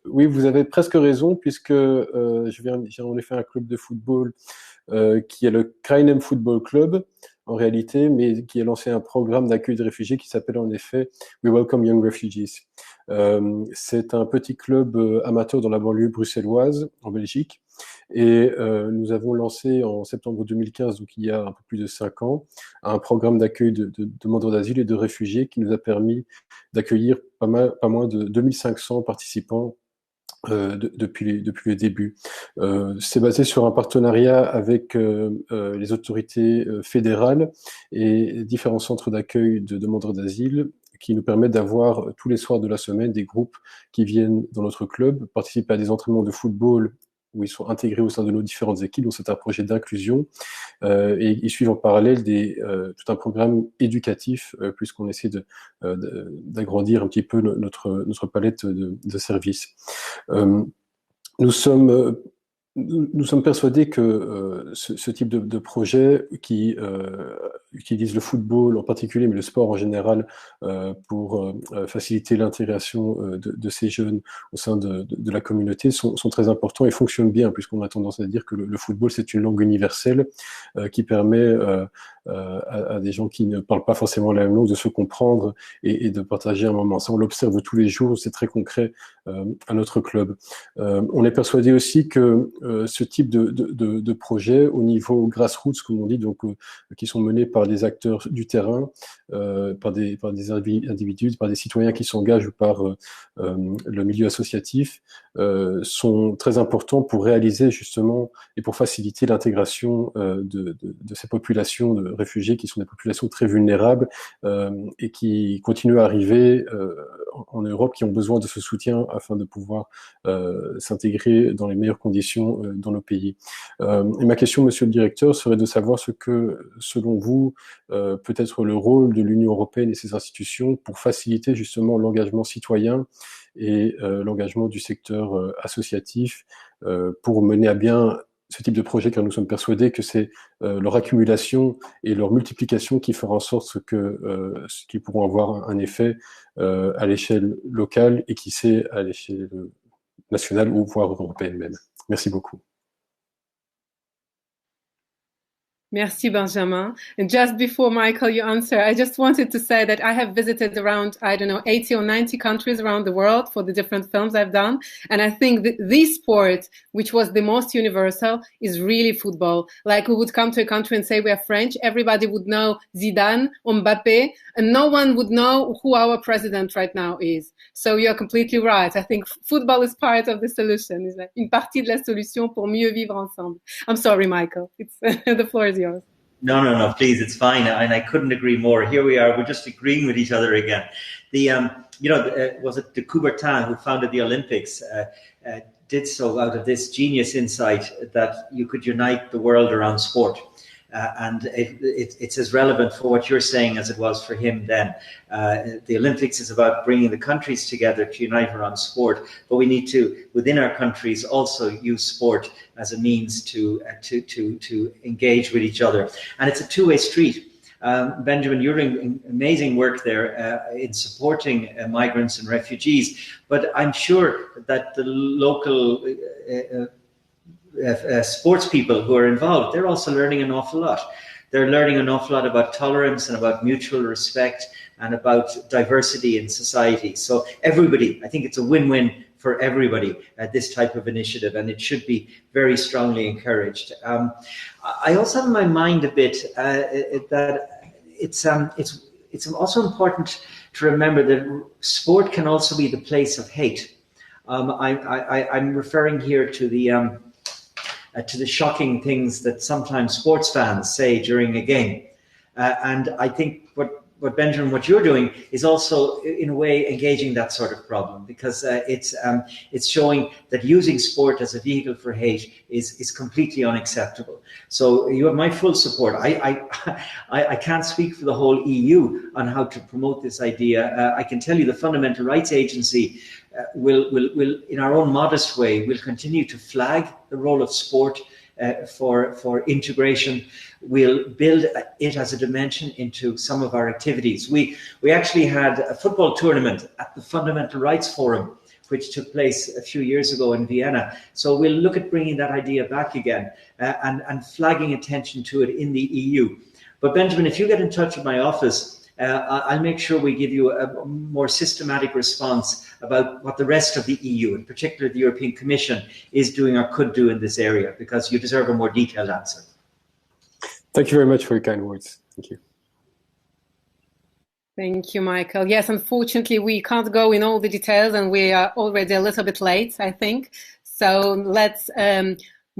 oui, vous avez presque raison, puisque j'ai en effet un club de football qui est le Krainem Football Club, en réalité, mais qui a lancé un programme d'accueil de réfugiés qui s'appelle en effet We Welcome Young Refugees. C'est un petit club amateur dans la banlieue bruxelloise, en Belgique, et nous avons lancé en septembre 2015, donc il y a un peu plus de 5 ans, un programme d'accueil de demandeurs d'asile et de réfugiés qui nous a permis d'accueillir pas moins de 2500 participants depuis le début. C'est basé sur un partenariat avec les autorités fédérales et différents centres d'accueil de demandeurs d'asile qui nous permettent d'avoir tous les soirs de la semaine des groupes qui viennent dans notre club participer à des entraînements de football où ils sont intégrés au sein de nos différentes équipes. Donc c'est un projet d'inclusion et ils suivent en parallèle tout un programme éducatif puisqu'on essaie d'agrandir un petit peu notre palette de services. Nous sommes persuadés que ce type de projet qui utilise le football en particulier, mais le sport en général, pour faciliter l'intégration de ces jeunes au sein de la communauté sont très importants et fonctionnent bien, puisqu'on a tendance à dire que le football, c'est une langue universelle qui permet à des gens qui ne parlent pas forcément la même langue de se comprendre et de partager un moment. Ça, on l'observe tous les jours, c'est très concret à notre club. On est persuadé aussi que ce type de projet au niveau grassroots, comme on dit, donc qui sont menés par des acteurs du terrain, par des individus, par des citoyens qui s'engagent par le milieu associatif, sont très importants pour réaliser justement et pour faciliter l'intégration de ces populations de réfugiés qui sont des populations très vulnérables et qui continuent à arriver en Europe, qui ont besoin de ce soutien afin de pouvoir s'intégrer dans les meilleures conditions dans nos pays. Et ma question, monsieur le directeur, serait de savoir ce que, selon vous, peut être le rôle de l'Union européenne et ses institutions pour faciliter justement l'engagement citoyen et l'engagement du secteur associatif pour mener à bien ce type de projet, car nous sommes persuadés que c'est leur accumulation et leur multiplication qui fera en sorte qu'ils pourront avoir un effet à l'échelle locale et qui sait à l'échelle nationale ou voire européenne même. Merci beaucoup. Merci, Benjamin. And just before, Michael, you answer, I just wanted to say that I have visited around, 80 or 90 countries around the world for the different films I've done. And I think that this sport, which was the most universal, is really football. Like we would come to a country and say we are French, everybody would know Zidane, Mbappé, and no one would know who our president right now is. So you're completely right. I think football is part of the solution. It's like une partie de la solution pour mieux vivre ensemble. I'm sorry, Michael. It's the floor is yours. No, please, it's fine. And I couldn't agree more. Here we are. We're just agreeing with each other again. Was it de Coubertin who founded the Olympics? Did so out of this genius insight that you could unite the world around sport. And it's as relevant for what you're saying as it was for him then. The Olympics is about bringing the countries together to unite around sport, but we need to, within our countries, also use sport as a means to engage with each other. And it's a two-way street. Benjamin, you're doing amazing work there in supporting migrants and refugees, but I'm sure that the local sports people who are involved, they're also learning an awful lot. They're learning an awful lot about tolerance and about mutual respect and about diversity in society. So everybody, I think it's a win-win for everybody at this type of initiative, and it should be very strongly encouraged. I also have in my mind a bit that it's also important to remember that sport can also be the place of hate. I'm referring here to the shocking things that sometimes sports fans say during a game. And I think what Benjamin, what you're doing is also in a way engaging that sort of problem, because it's showing that using sport as a vehicle for hate is completely unacceptable. So you have my full support. I can't speak for the whole EU on how to promote this idea. I can tell you the Fundamental Rights Agency will in our own modest way, will continue to flag the role of sport for integration. We'll build it as a dimension into some of our activities. We actually had a football tournament at the Fundamental Rights Forum, which took place a few years ago in Vienna. So we'll look at bringing that idea back again and flagging attention to it in the EU. But Benjamin, if you get in touch with my office, I'll make sure we give you a more systematic response about what the rest of the EU, in particular the European Commission, is doing or could do in this area, because you deserve a more detailed answer. Thank you very much for your kind words. Thank you. Thank you, Michael. Yes, unfortunately, we can't go in all the details, and we are already a little bit late, I think. So let's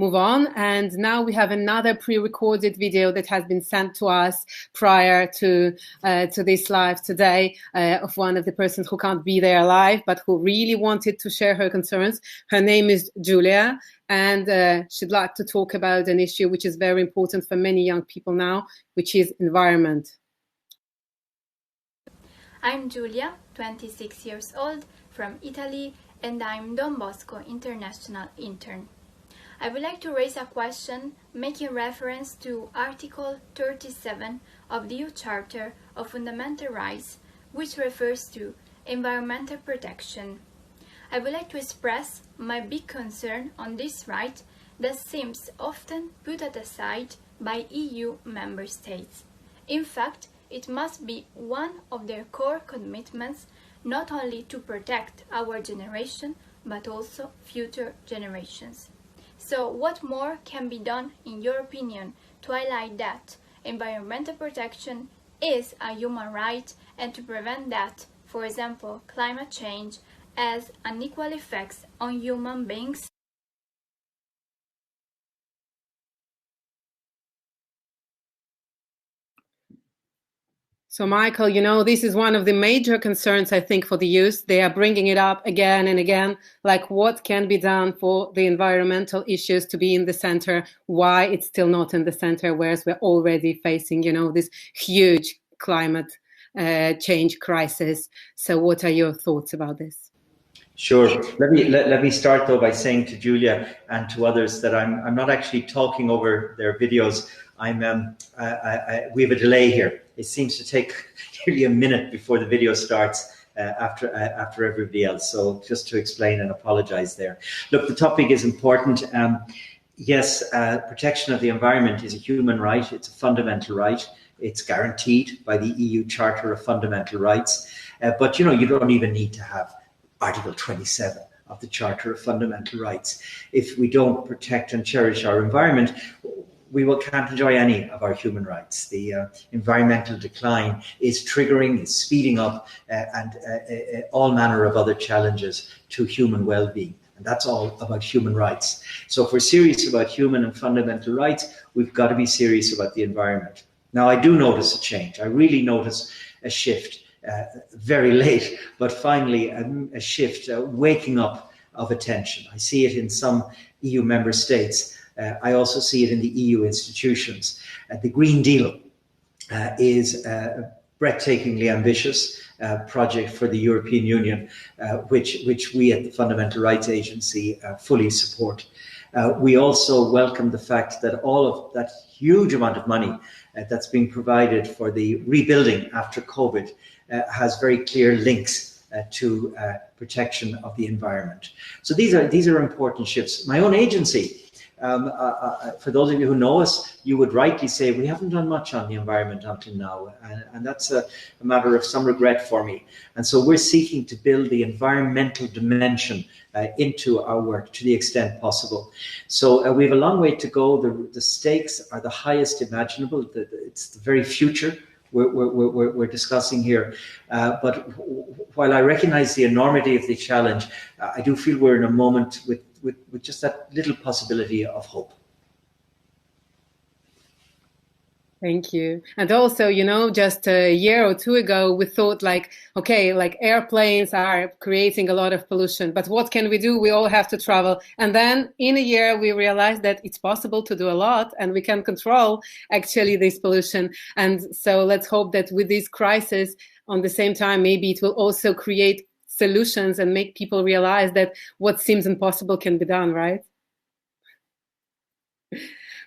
move on. And now we have another pre-recorded video that has been sent to us prior to this live today of one of the persons who can't be there live, but who really wanted to share her concerns. Her name is Julia, and she'd like to talk about an issue which is very important for many young people now, which is environment. I'm Giulia, 26 years old, from Italy, and I'm Don Bosco International Intern. I would like to raise a question making reference to Article 37 of the EU Charter of Fundamental Rights, which refers to environmental protection. I would like to express my big concern on this right that seems often put aside by EU member states. In fact, it must be one of their core commitments not only to protect our generation, but also future generations. So what more can be done, in your opinion, to highlight that environmental protection is a human right and to prevent that, for example, climate change has unequal effects on human beings? So, Michael, you know, this is one of the major concerns, I think, for the youth. They are bringing it up again and again, like what can be done for the environmental issues to be in the center, why it's still not in the center, whereas we're already facing, you know, this huge climate change crisis. So what are your thoughts about this? Sure. Let me start, though, by saying to Julia and to others that I'm not actually talking over their videos. We have a delay here. It seems to take nearly a minute before the video starts after everybody else. So just to explain and apologize there. Look, the topic is important. Yes, protection of the environment is a human right. It's a fundamental right. It's guaranteed by the EU Charter of Fundamental Rights. But, you know, you don't even need to have Article 27 of the Charter of Fundamental Rights. If we don't protect and cherish our environment, we can't enjoy any of our human rights. The environmental decline is triggering, is speeding up, and all manner of other challenges to human well-being. And that's all about human rights. So if we're serious about human and fundamental rights, we've got to be serious about the environment. Now, I do notice a change. I really notice a shift, very late, but finally a shift, waking up of attention. I see it in some EU member states. I also see it in the EU institutions. The Green Deal is a breathtakingly ambitious project for the European Union, which we at the Fundamental Rights Agency fully support. We also welcome the fact that all of that huge amount of money that's being provided for the rebuilding after COVID has very clear links to protection of the environment. So these are important shifts. My own agency, for those of you who know us, you would rightly say we haven't done much on the environment until now, and that's a matter of some regret for me. And so we're seeking to build the environmental dimension into our work to the extent possible. So we have a long way to go. The stakes are the highest imaginable. It's the very future we're discussing here. But while I recognize the enormity of the challenge, I do feel we're in a moment with just that little possibility of hope. Thank you. And also, you know, just a year or two ago, we thought like, okay, like airplanes are creating a lot of pollution, but what can we do? We all have to travel. And then in a year, we realized that it's possible to do a lot and we can control actually this pollution. And so let's hope that with this crisis, on the same time, maybe it will also create solutions and make people realize that what seems impossible can be done, right?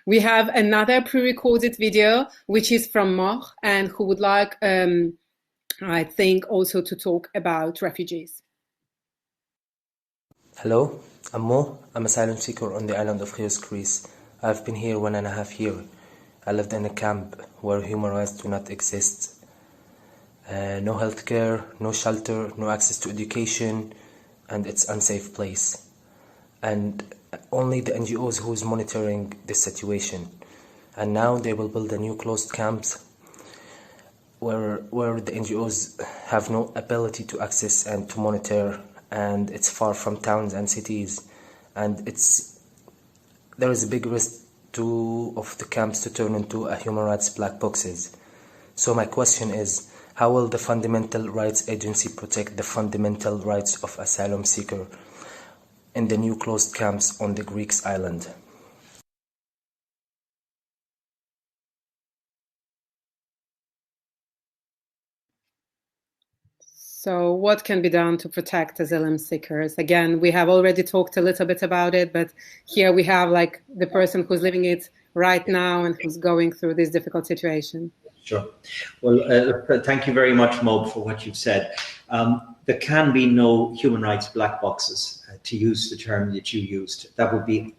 We have another pre-recorded video, which is from Mor, and who would like, I think, also to talk about refugees. Hello, I'm Mo. I'm asylum seeker on the island of Chios, Greece. I've been here 1.5 years. I lived in a camp where human rights do not exist. No healthcare, no shelter, no access to education, and it's an unsafe place. And only the NGOs who's monitoring this situation. And now they will build a new closed camps where the NGOs have no ability to access and to monitor, and it's far from towns and cities, and there is a big risk of the camps to turn into a human rights black boxes. So my question is, how will the Fundamental Rights Agency protect the fundamental rights of asylum seeker in the new closed camps on the Greek island? So what can be done to protect asylum seekers? Again, we have already talked a little bit about it, but here we have like the person who's living it right now and who's going through this difficult situation. Sure. Well, thank you very much, Mo, for what you've said. There can be no human rights black boxes, to use the term that you used. That would be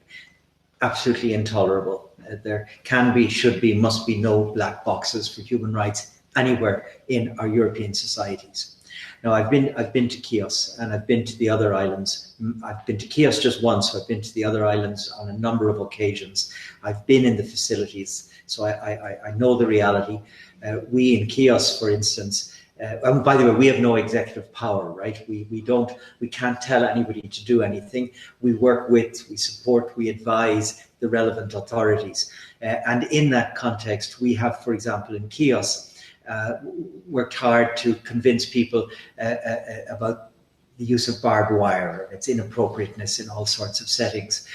absolutely intolerable. There can be, should be, must be no black boxes for human rights anywhere in our European societies. Now, I've been to Chios, and I've been to the other islands. I've been to Chios just once. I've been to the other islands on a number of occasions. I've been in the facilities, so I know the reality. We in Chios, for instance, and by the way, we have no executive power, right? We can't tell anybody to do anything. We work with, we support, we advise the relevant authorities. And in that context, we have, for example, in Chios, worked hard to convince people about the use of barbed wire, its inappropriateness in all sorts of settings.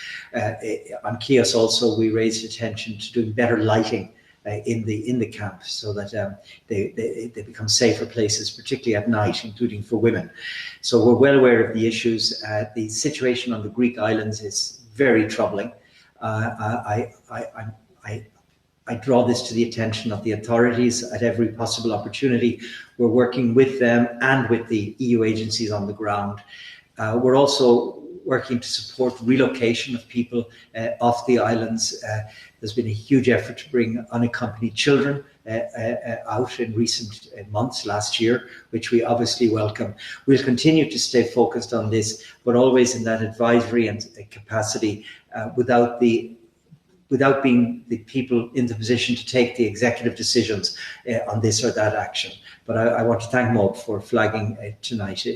On Chios also, we raised attention to doing better lighting in the camp, so that they become safer places, particularly at night, including for women. So we're well aware of the issues. The situation on the Greek islands is very troubling. I draw this to the attention of the authorities at every possible opportunity. We're working with them and with the EU agencies on the ground. We're also working to support relocation of people off the islands. There's been a huge effort to bring unaccompanied children out in recent months, last year, which we obviously welcome. We'll continue to stay focused on this, but always in that advisory and capacity, without being the people in the position to take the executive decisions on this or that action. But I want to thank Mo for flagging tonight.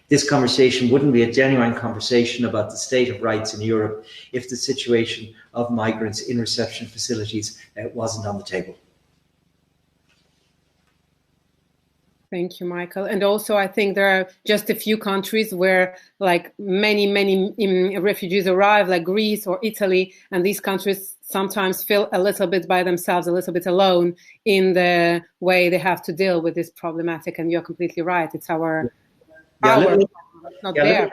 This conversation wouldn't be a genuine conversation about the state of rights in Europe if the situation of migrants in reception facilities wasn't on the table. Thank you, Michael. And also, I think there are just a few countries where like many refugees arrive, like Greece or Italy, and these countries sometimes feel a little bit by themselves, a little bit alone in the way they have to deal with this problematic. And you're completely right. It's our power, not there.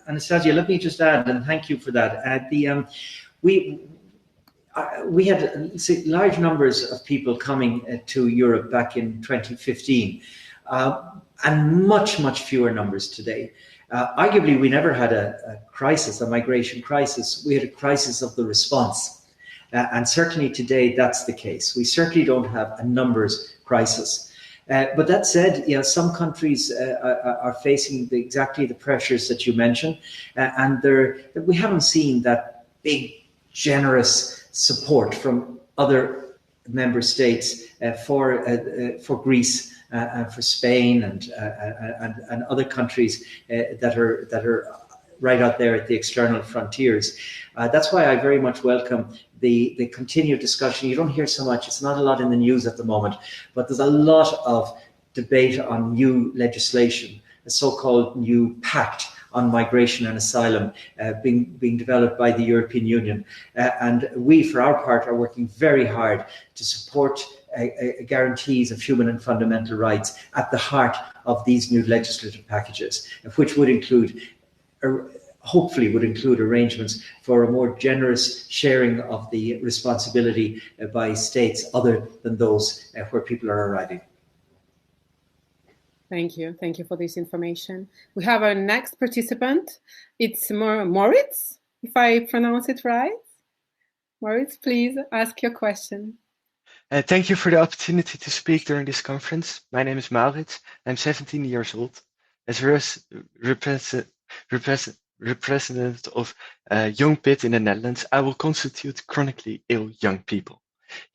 Anastasia, let me just add, and thank you for that. We had large numbers of people coming to Europe back in 2015, and much fewer numbers today. Arguably, we never had a crisis, a migration crisis. We had a crisis of the response. And certainly today, that's the case. We certainly don't have a numbers crisis. But that said, some countries are facing exactly the pressures that you mentioned. And we haven't seen that big, generous support from other member states for Greece and for Spain and other countries that are right out there at the external frontiers. That's why I very much welcome the continued discussion. You don't hear so much, it's not a lot in the news at the moment, but there's a lot of debate on new legislation, a so-called new pact on migration and asylum being developed by the European Union. And we, for our part, are working very hard to support guarantees of human and fundamental rights at the heart of these new legislative packages, which would include hopefully would include arrangements for a more generous sharing of the responsibility by states other than those where people are arriving. Thank you. Thank you for this information. We have our next participant. It's Moritz, if I pronounce it right. Moritz, please ask your question. Thank you for the opportunity to speak during this conference. My name is Maurits. I'm 17 years old. As representative of Young Pitt in the Netherlands, I will constitute chronically ill young people.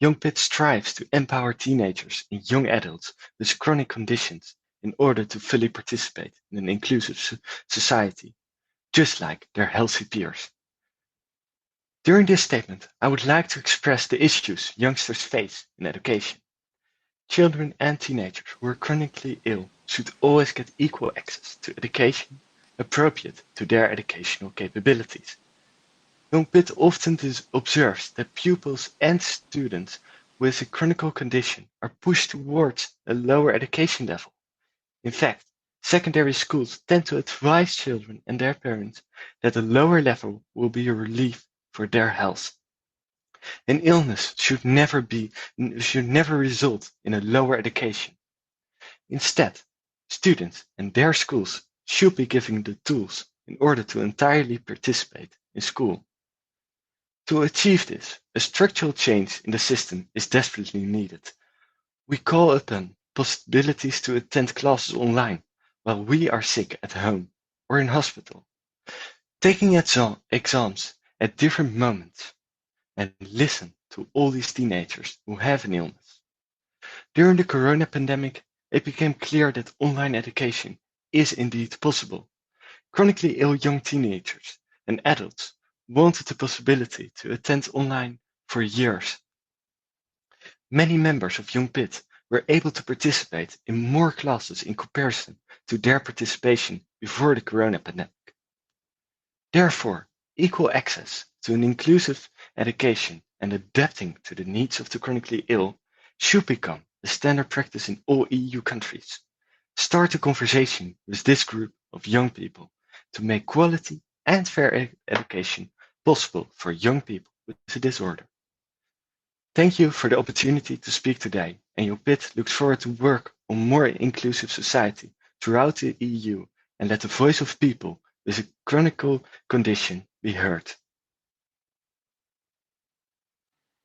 Young Pitt strives to empower teenagers and young adults with chronic conditions in order to fully participate in an inclusive society, just like their healthy peers. During this statement, I would like to express the issues youngsters face in education. Children and teenagers who are chronically ill should always get equal access to education appropriate to their educational capabilities. Young Pitt often observes that pupils and students with a chronic condition are pushed towards a lower education level. In fact, secondary schools tend to advise children and their parents that a lower level will be a relief for their health. An illness should never result in a lower education. Instead, students and their schools should be given the tools in order to entirely participate in school. To achieve this, a structural change in the system is desperately needed. We call upon possibilities to attend classes online while we are sick at home or in hospital, taking exams at different moments, and listen to all these teenagers who have an illness. During the corona pandemic, it became clear that online education is indeed possible. Chronically ill young teenagers and adults wanted the possibility to attend online for years. Many members of Young Pitt were able to participate in more classes in comparison to their participation before the corona pandemic. Therefore, equal access to an inclusive education and adapting to the needs of the chronically ill should become the standard practice in all EU countries. Start a conversation with this group of young people to make quality and fair education possible for young people with a disorder. Thank you for the opportunity to speak today, and Young Pitt looks forward to work on more inclusive society throughout the EU and let the voice of people with a chronic condition be heard.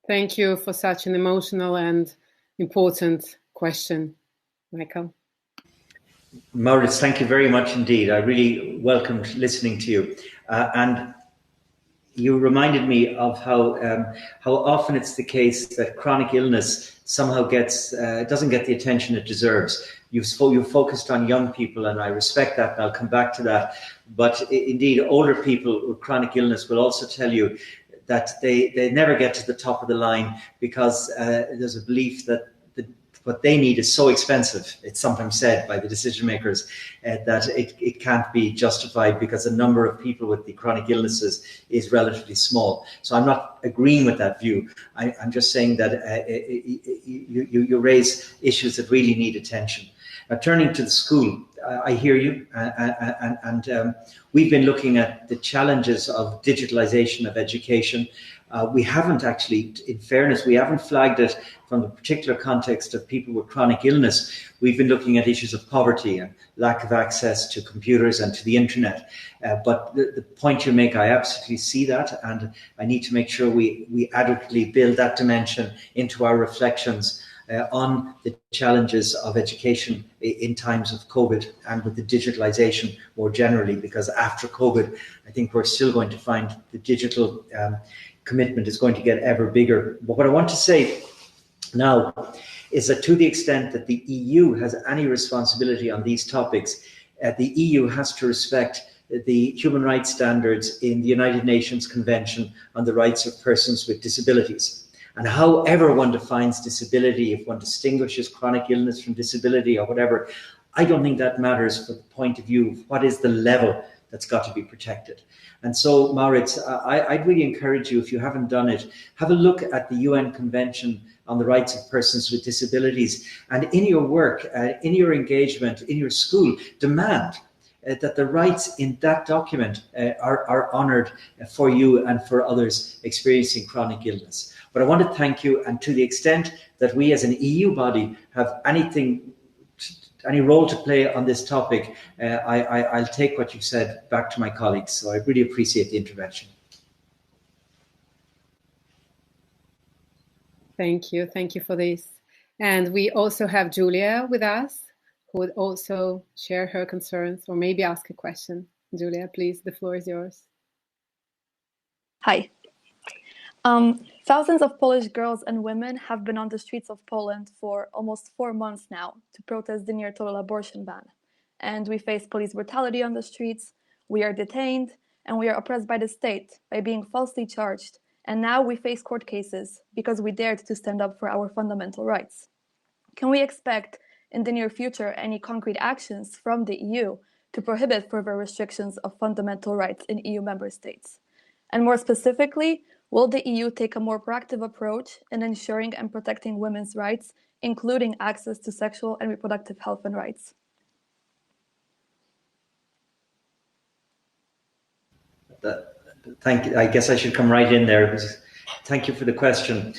Thank you for such an emotional and important question, Michael. Maurits, thank you very much indeed. I really welcomed listening to you. And you reminded me of how often it's the case that chronic illness somehow doesn't get the attention it deserves. You focused on young people, and I respect that, and I'll come back to that. But indeed, older people with chronic illness will also tell you that they never get to the top of the line because there's a belief that what they need is so expensive, it's sometimes said by the decision makers, that it can't be justified because the number of people with the chronic illnesses is relatively small. So I'm not agreeing with that view. I'm just saying that you raise issues that really need attention. Now, turning to the school, I hear you, and we've been looking at the challenges of digitalization of education. We haven't actually, in fairness, we haven't flagged it from the particular context of people with chronic illness. We've been looking at issues of poverty and lack of access to computers and to the internet. But the point you make, I absolutely see that, and I need to make sure we adequately build that dimension into our reflections on the challenges of education in times of COVID and with the digitalization more generally, because after COVID, I think we're still going to find the digital commitment is going to get ever bigger. But what I want to say now is that to the extent that the EU has any responsibility on these topics, the EU has to respect the human rights standards in the United Nations Convention on the Rights of Persons with Disabilities. And however one defines disability, if one distinguishes chronic illness from disability or whatever, I don't think that matters from the point of view of what is the level that's got to be protected. And so, Maurits, I'd really encourage you, if you haven't done it, have a look at the UN Convention on the Rights of Persons with Disabilities, and in your work, in your engagement, in your school, demand that the rights in that document are honoured for you and for others experiencing chronic illness. But I want to thank you, and to the extent that we as an EU body have any role to play on this topic, I'll take what you've said back to my colleagues. So I really appreciate the intervention. Thank you for this. And we also have Julia with us, who would also share her concerns or maybe ask a question. Julia, please, the floor is yours. Hi. Thousands of Polish girls and women have been on the streets of Poland for almost 4 months now to protest the near-total abortion ban. And we face police brutality on the streets, we are detained, and we are oppressed by the state by being falsely charged. And now we face court cases because we dared to stand up for our fundamental rights. Can we expect in the near future any concrete actions from the EU to prohibit further restrictions of fundamental rights in EU member states? And more specifically, will the EU take a more proactive approach in ensuring and protecting women's rights, including access to sexual and reproductive health and rights? Thank you. I guess I should come right in there. Thank you for the question.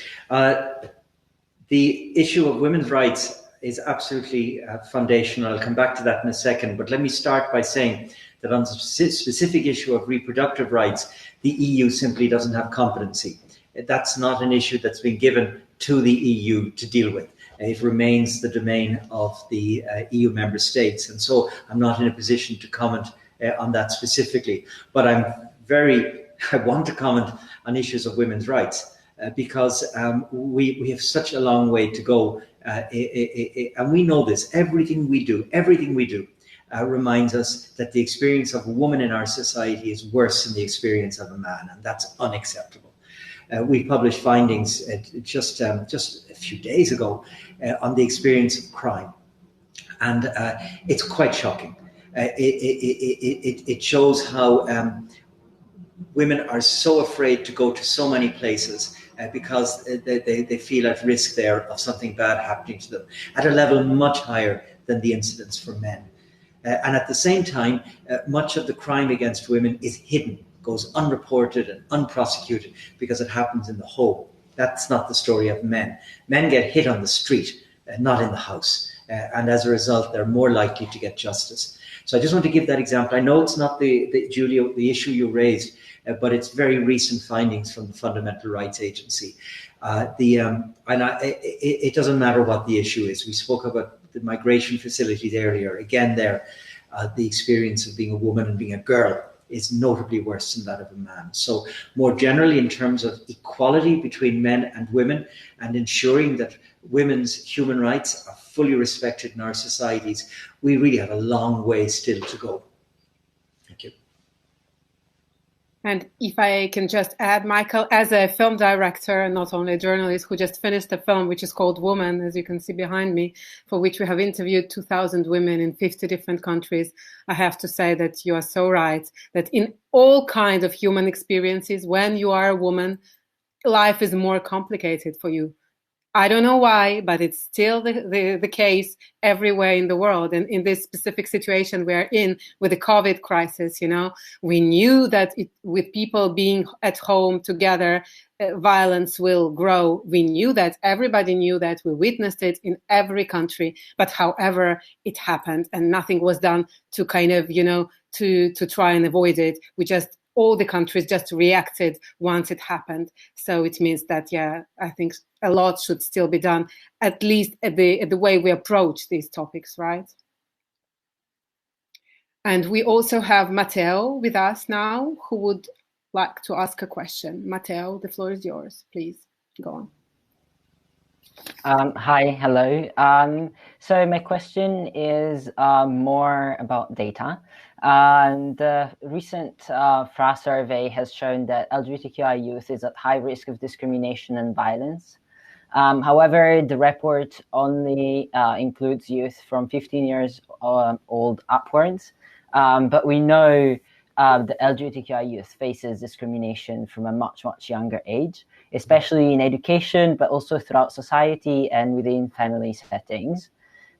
The issue of women's rights is absolutely foundational. I'll come back to that in a second, but let me start by saying that on the specific issue of reproductive rights, the EU simply doesn't have competency. That's not an issue that's been given to the EU to deal with. It remains the domain of the EU member states, and so I'm not in a position to comment on that specifically. But I want to comment on issues of women's rights. Because we have such a long way to go, and we know this. Everything we do reminds us that the experience of a woman in our society is worse than the experience of a man, and that's unacceptable. We published findings just a few days ago on the experience of crime, and it's quite shocking. It shows how women are so afraid to go to so many places because they feel at risk there of something bad happening to them at a level much higher than the incidence for men. And at the same time, much of the crime against women is hidden, goes unreported and unprosecuted because it happens in the home. That's not the story of men. Men get hit on the street, not in the house. And as a result, they're more likely to get justice. So I just want to give that example. I know it's not Julia, the issue you raised, but it's very recent findings from the Fundamental Rights Agency. It doesn't matter what the issue is. We spoke about the migration facilities earlier. Again, the experience of being a woman and being a girl is notably worse than that of a man. So more generally, in terms of equality between men and women and ensuring that women's human rights are fully respected in our societies, we really have a long way still to go. Thank you. And if I can just add, Michael, as a film director and not only a journalist who just finished a film which is called Woman, as you can see behind me, for which we have interviewed 2,000 women in 50 different countries, I have to say that you are so right, that in all kinds of human experiences, when you are a woman, life is more complicated for you. I don't know why, but it's still the case everywhere in the world. And in this specific situation we're in with the COVID crisis, we knew that with people being at home together, violence will grow. We knew that, everybody knew that, we witnessed it in every country. But however, it happened and nothing was done to kind of, to try and avoid it. All the countries just reacted once it happened. So it means that, I think a lot should still be done, at least at the way we approach these topics, right? And we also have Matteo with us now, who would like to ask a question. Matteo, the floor is yours. Please go on. Hi, hello. So my question is more about data. And the recent FRA survey has shown that LGBTQI youth is at high risk of discrimination and violence. However, the report only includes youth from 15 years old upwards. But we know the LGBTQI youth faces discrimination from a much, much younger age, especially in education, but also throughout society and within family settings.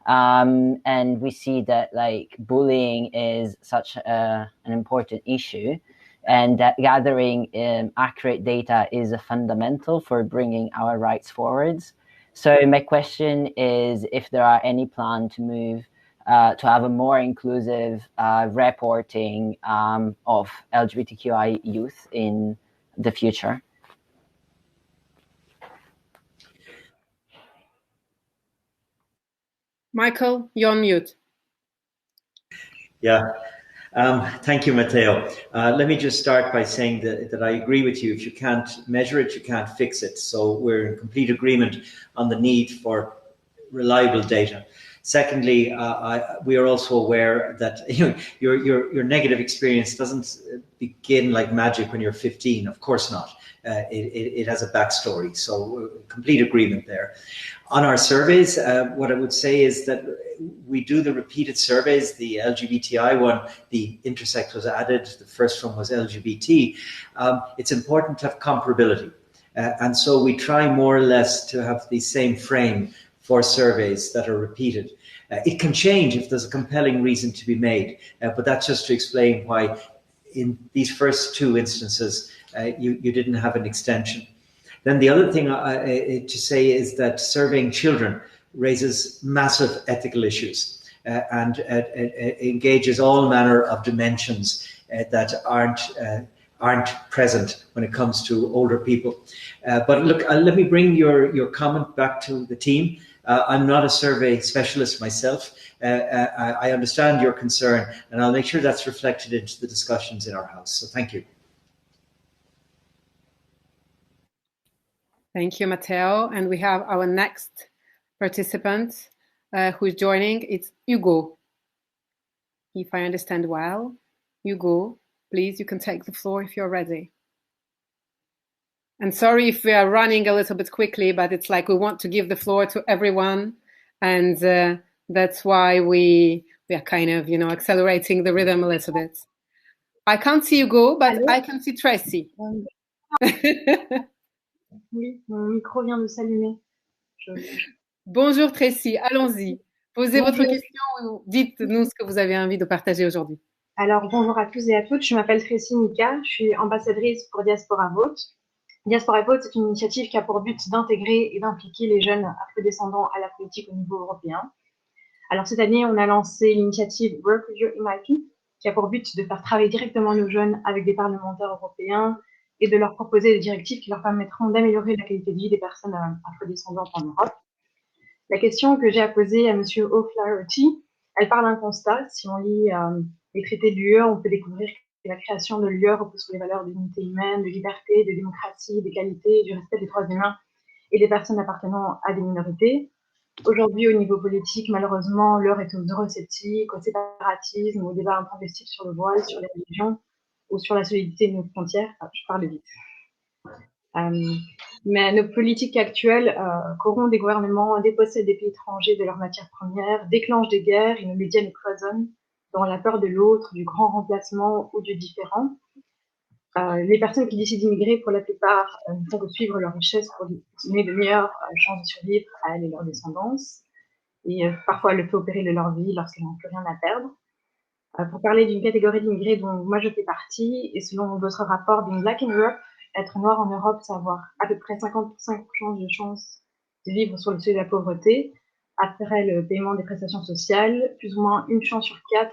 And we see that like bullying is such an important issue, and that gathering accurate data is a fundamental for bringing our rights forwards. So my question is if there are any plan to move to have a more inclusive reporting of LGBTQI youth in the future. Michael, you're on mute. Yeah. Thank you, Matteo. Let me just start by saying that I agree with you. If you can't measure it, you can't fix it. So we're in complete agreement on the need for reliable data. Secondly, we are also aware that your negative experience doesn't begin like magic when you're 15. Of course not. It has a backstory. So complete agreement there. On our surveys, what I would say is that we do the repeated surveys. The LGBTI one, the intersex was added. The first one was LGBT. It's important to have comparability. And so we try more or less to have the same frame for surveys that are repeated. It can change if there's a compelling reason to be made, but that's just to explain why in these first two instances you didn't have an extension. Then the other thing to say is that surveying children raises massive ethical issues and engages all manner of dimensions that aren't present when it comes to older people. But look, let me bring your comment back to the team. I'm not a survey specialist myself. I understand your concern, and I'll make sure that's reflected into the discussions in our house. So thank you. Thank you, Matteo. And we have our next participant who is joining. It's Hugo. If I understand well, Hugo, please, you can take the floor if you're ready. And sorry if we are running a little bit quickly, but it's like we want to give the floor to everyone. And that's why we are kind of, accelerating the rhythm a little bit. I can't see Hugo, but I can see Tracy. Oui, mon micro vient de s'allumer. Bonjour Tracy, allons-y. Posez Bonjour. votre question ou dites-nous ce que vous avez envie de partager aujourd'hui. Alors, bonjour à tous et à toutes. Je m'appelle Tracy Nika. Je suis ambassadrice pour Diaspora Vote. Diaspora Vote, c'est une initiative qui a pour but d'intégrer et d'impliquer les jeunes afro-descendants à la politique au niveau européen. Alors, cette année, on a lancé l'initiative Work with Your MIP, qui a pour but de faire travailler directement nos jeunes avec des parlementaires européens et de leur proposer des directives qui leur permettront d'améliorer la qualité de vie des personnes afro-descendantes en Europe. La question que j'ai à poser à Monsieur O'Flaherty, elle part d'un constat. Si on lit les traités de l'UE, on peut découvrir que la création de l'UE repose sur les valeurs d'unité humaine, de liberté, de démocratie, d'égalité, du respect des droits humains et des personnes appartenant à des minorités. Aujourd'hui, au niveau politique, malheureusement, l'heure est aux eurosceptiques, au séparatisme, au débat intempestif sur le voile, sur les religions ou sur la solidité de nos frontières. Je parle vite. Mais nos politiques actuelles corrompent des gouvernements, dépossèdent des pays étrangers de leurs matières premières, déclenchent des guerres et nos médias nous cloisonnent dans la peur de l'autre, du grand remplacement ou du différent. Les personnes qui décident d'immigrer, pour la plupart, ne font que suivre leur richesse pour donner de meilleures chances de survivre à elles et leur descendance. Et parfois, elles le font au péril de leur vie lorsqu'elles n'ont plus rien à perdre. Pour parler d'une catégorie d'immigrés dont moi je fais partie, et selon votre rapport Being Black in Europe, être noir en Europe, c'est avoir à peu près 55% de chances de vivre sur le seuil de la pauvreté, après le paiement des prestations sociales, plus ou moins une chance sur 4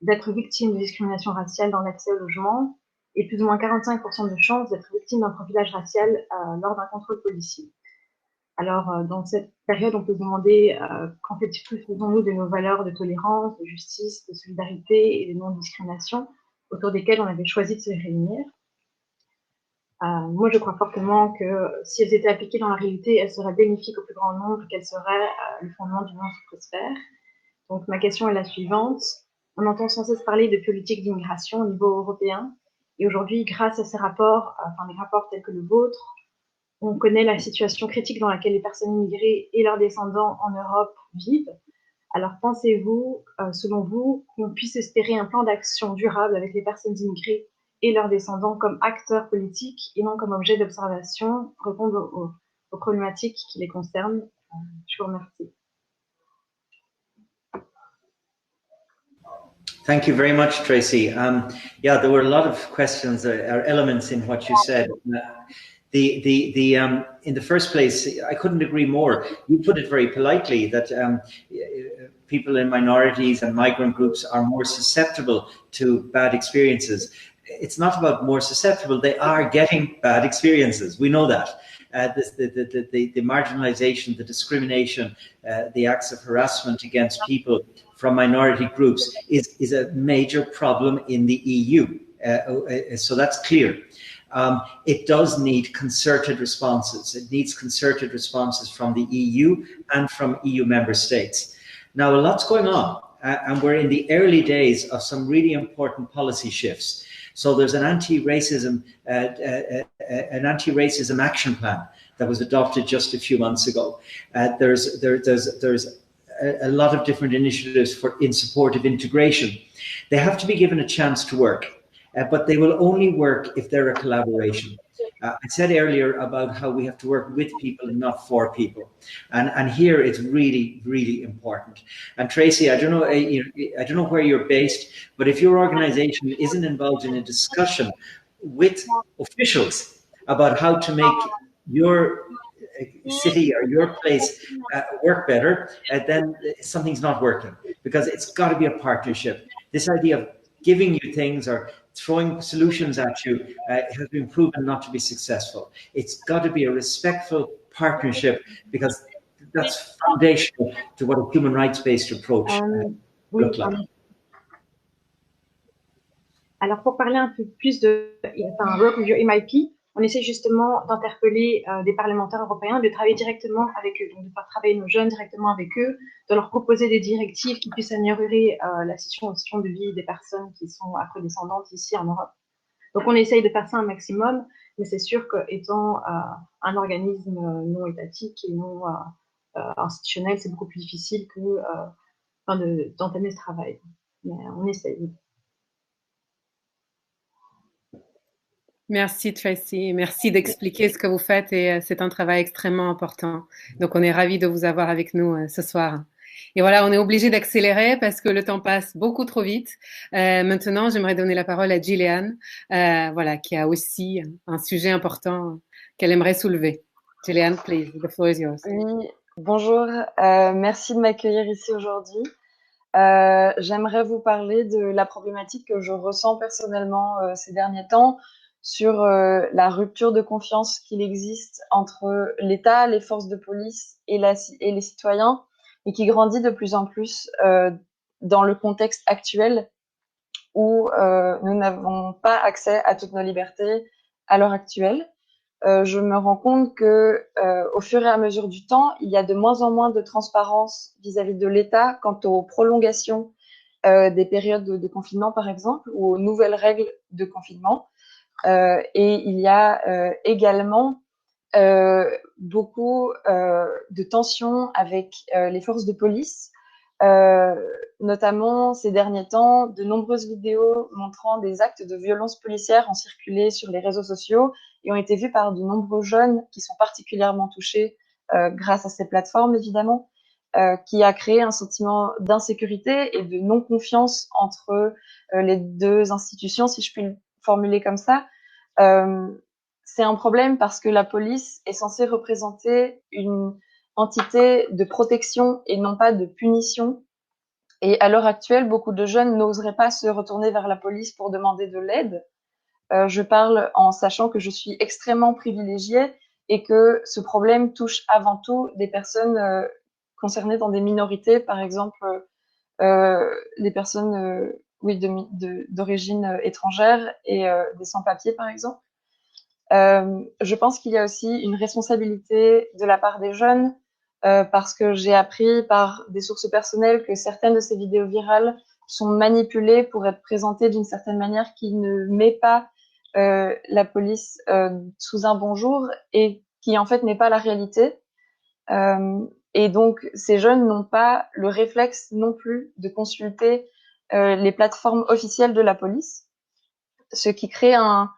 d'être victime de discrimination raciale dans l'accès au logement, et plus ou moins 45% de chances d'être victime d'un profilage racial lors d'un contrôle policier. Alors, dans cette période, on peut se demander qu'en faisons-nous de nos valeurs de tolérance, de justice, de solidarité et de non-discrimination autour desquelles on avait choisi de se réunir. Moi, je crois fortement que si elles étaient appliquées dans la réalité, elles seraient bénéfiques au plus grand nombre, qu'elles seraient le fondement d'une monde prospère. Donc, ma question est la suivante. On entend sans cesse parler de politique d'immigration au niveau européen. Et aujourd'hui, grâce à ces rapports, des rapports tels que le vôtre, on connaît la situation critique dans laquelle les personnes immigrées et leurs descendants en Europe vivent. Alors, pensez-vous, selon vous, qu'on puisse espérer un plan d'action durable avec les personnes immigrées et leurs descendants comme acteurs politiques et non comme objet d'observation pour répondre aux problématiques qui les concernent? Je vous remercie. Thank you very much, Tracy. Yeah, there were a lot of questions or elements in what you said. In the first place, I couldn't agree more. You put it very politely that people in minorities and migrant groups are more susceptible to bad experiences. It's not about more susceptible; they are getting bad experiences. We know that. The marginalization, the discrimination, the acts of harassment against people from minority groups is a major problem in the EU. So that's clear. It does need concerted responses. It needs concerted responses from the EU and from EU member states. Now, a lot's going on, and we're in the early days of some really important policy shifts. So there's an anti-racism action plan that was adopted just a few months ago. There's a lot of different initiatives in support of integration. They have to be given a chance to work, but they will only work if they're a collaboration. I said earlier about how we have to work with people and not for people, and here it's really, really important. And Tracy, I don't know where you're based, but if your organisation isn't involved in a discussion with officials about how to make your city or your place work better, then something's not working, because it's got to be a partnership. This idea of giving you things or throwing solutions at you has been proven not to be successful. It's got to be a respectful partnership, because that's foundational to what a human rights-based approach looks like. Alors, pour parler un peu plus Work with your MIP, on essaie justement d'interpeller des parlementaires européens, de travailler directement avec eux, donc de faire travailler nos jeunes directement avec eux, de leur proposer des directives qui puissent améliorer la situation de vie des personnes qui sont afrodescendantes ici en Europe. Donc, on essaye de faire ça un maximum, mais c'est sûr qu'étant un organisme non étatique et non institutionnel, c'est beaucoup plus difficile d'entamer ce travail. Mais on essaye. Merci Tracy, merci d'expliquer ce que vous faites, et c'est un travail extrêmement important. Donc on est ravis de vous avoir avec nous ce soir. Et voilà, on est obligé d'accélérer parce que le temps passe beaucoup trop vite. Maintenant, j'aimerais donner la parole à Gillian, qui a aussi un sujet important qu'elle aimerait soulever. Gillian, please, the floor is yours. Oui, bonjour, merci de m'accueillir ici aujourd'hui. J'aimerais vous parler de la problématique que je ressens personnellement ces derniers temps sur la rupture de confiance qu'il existe entre l'État, les forces de police et les citoyens, et qui grandit de plus en plus dans le contexte actuel où nous n'avons pas accès à toutes nos libertés à l'heure actuelle. Je me rends compte que au fur et à mesure du temps, il y a de moins en moins de transparence vis-à-vis de l'État quant aux prolongations des périodes de confinement, par exemple, ou aux nouvelles règles de confinement. Et il y a également beaucoup de tensions avec les forces de police, notamment ces derniers temps. De nombreuses vidéos montrant des actes de violence policière ont circulé sur les réseaux sociaux et ont été vues par de nombreux jeunes qui sont particulièrement touchés grâce à ces plateformes, évidemment, qui a créé un sentiment d'insécurité et de non-confiance entre les deux institutions, si je puis le formuler comme ça. C'est un problème parce que la police est censée représenter une entité de protection et non pas de punition. Et à l'heure actuelle, beaucoup de jeunes n'oseraient pas se retourner vers la police pour demander de l'aide. Je parle en sachant que je suis extrêmement privilégiée et que ce problème touche avant tout des personnes concernées dans des minorités, par exemple les personnes d'origine étrangère et des sans-papiers, par exemple. Je pense qu'il y a aussi une responsabilité de la part des jeunes parce que j'ai appris par des sources personnelles que certaines de ces vidéos virales sont manipulées pour être présentées d'une certaine manière qui ne met pas la police sous un bon jour et qui en fait n'est pas la réalité. Et donc ces jeunes n'ont pas le réflexe non plus de consulter les plateformes officielles de la police, ce qui crée un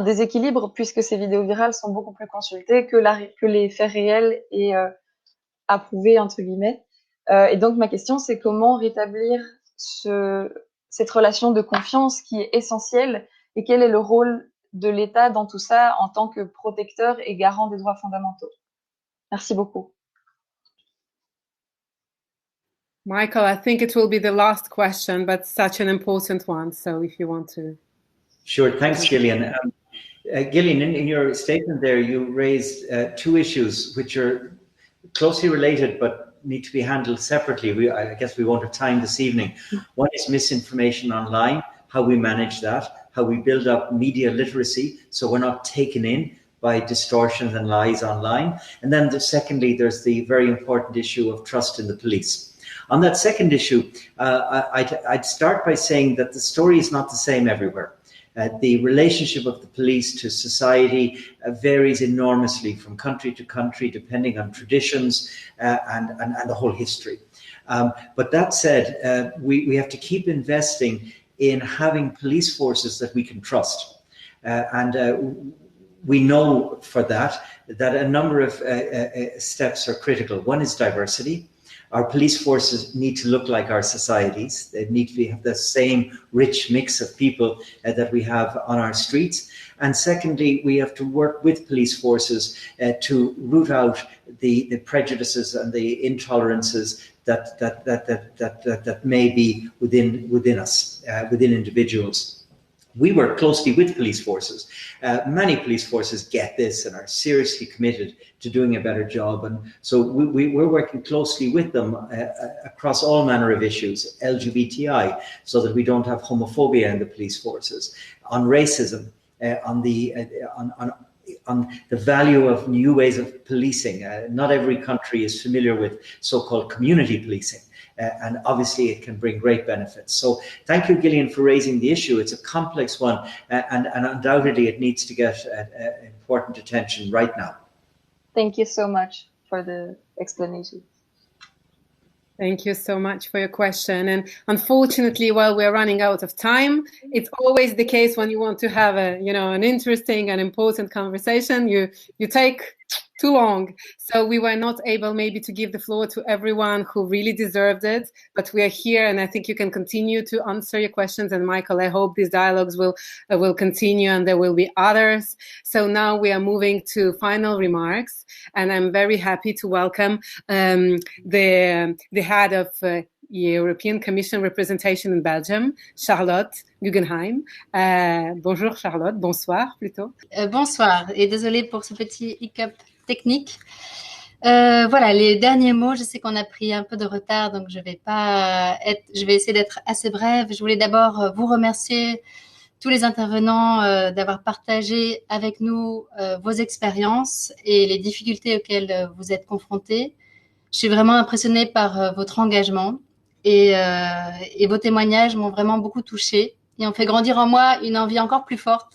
déséquilibre puisque ces vidéos virales sont beaucoup plus consultées que les faits réels et approuvés entre guillemets. Et donc ma question c'est comment rétablir cette relation de confiance qui est essentielle et quel est le rôle de l'État dans tout ça en tant que protecteur et garant des droits fondamentaux. Merci beaucoup. Michael, I think it will be the last question, but such an important one. So if you want to. Sure. Thanks, Gillian. Gillian, in your statement there, you raised two issues which are closely related but need to be handled separately. I guess we won't have time this evening. One is misinformation online, how we manage that, how we build up media literacy so we're not taken in by distortions and lies online. And then secondly, there's the very important issue of trust in the police. On that second issue, I'd start by saying that the story is not the same everywhere. The relationship of the police to society varies enormously from country to country, depending on traditions and the whole history. But that said, we have to keep investing in having police forces that we can trust. We know for that a number of steps are critical. One is diversity. Our police forces need to look like our societies. They need to have the same rich mix of people that we have on our streets. And secondly, we have to work with police forces to root out the prejudices and the intolerances that may be within us, within individuals. We work closely with police forces. Many police forces get this and are seriously committed to doing a better job. And so we're working closely with them across all manner of issues, LGBTI, so that we don't have homophobia in the police forces, on racism, on the value of new ways of policing. Not every country is familiar with so-called community policing. And obviously it can bring great benefits. So thank you, Gillian, for raising the issue. It's a complex one, and undoubtedly it needs to get important attention right now. Thank you so much for the explanation. Thank you so much for your question. And unfortunately, while we're running out of time, it's always the case when you want to have an interesting and important conversation, you take too long. So we were not able maybe to give the floor to everyone who really deserved it, but we are here and I think you can continue to answer your questions. And Michael, I hope these dialogues will continue and there will be others. So now we are moving to final remarks and I'm very happy to welcome the head of European Commission representation in Belgium, Charlotte Guggenheim. Bonjour Charlotte, bonsoir plutôt. Bonsoir et désolée pour ce petit hiccup technique. Voilà, les derniers mots, je sais qu'on a pris un peu de retard, donc je vais essayer d'être assez brève. Je voulais d'abord vous remercier tous les intervenants d'avoir partagé avec nous vos expériences et les difficultés auxquelles vous êtes confrontés. Je suis vraiment impressionnée par votre engagement et vos témoignages m'ont vraiment beaucoup touchée et ont fait grandir en moi une envie encore plus forte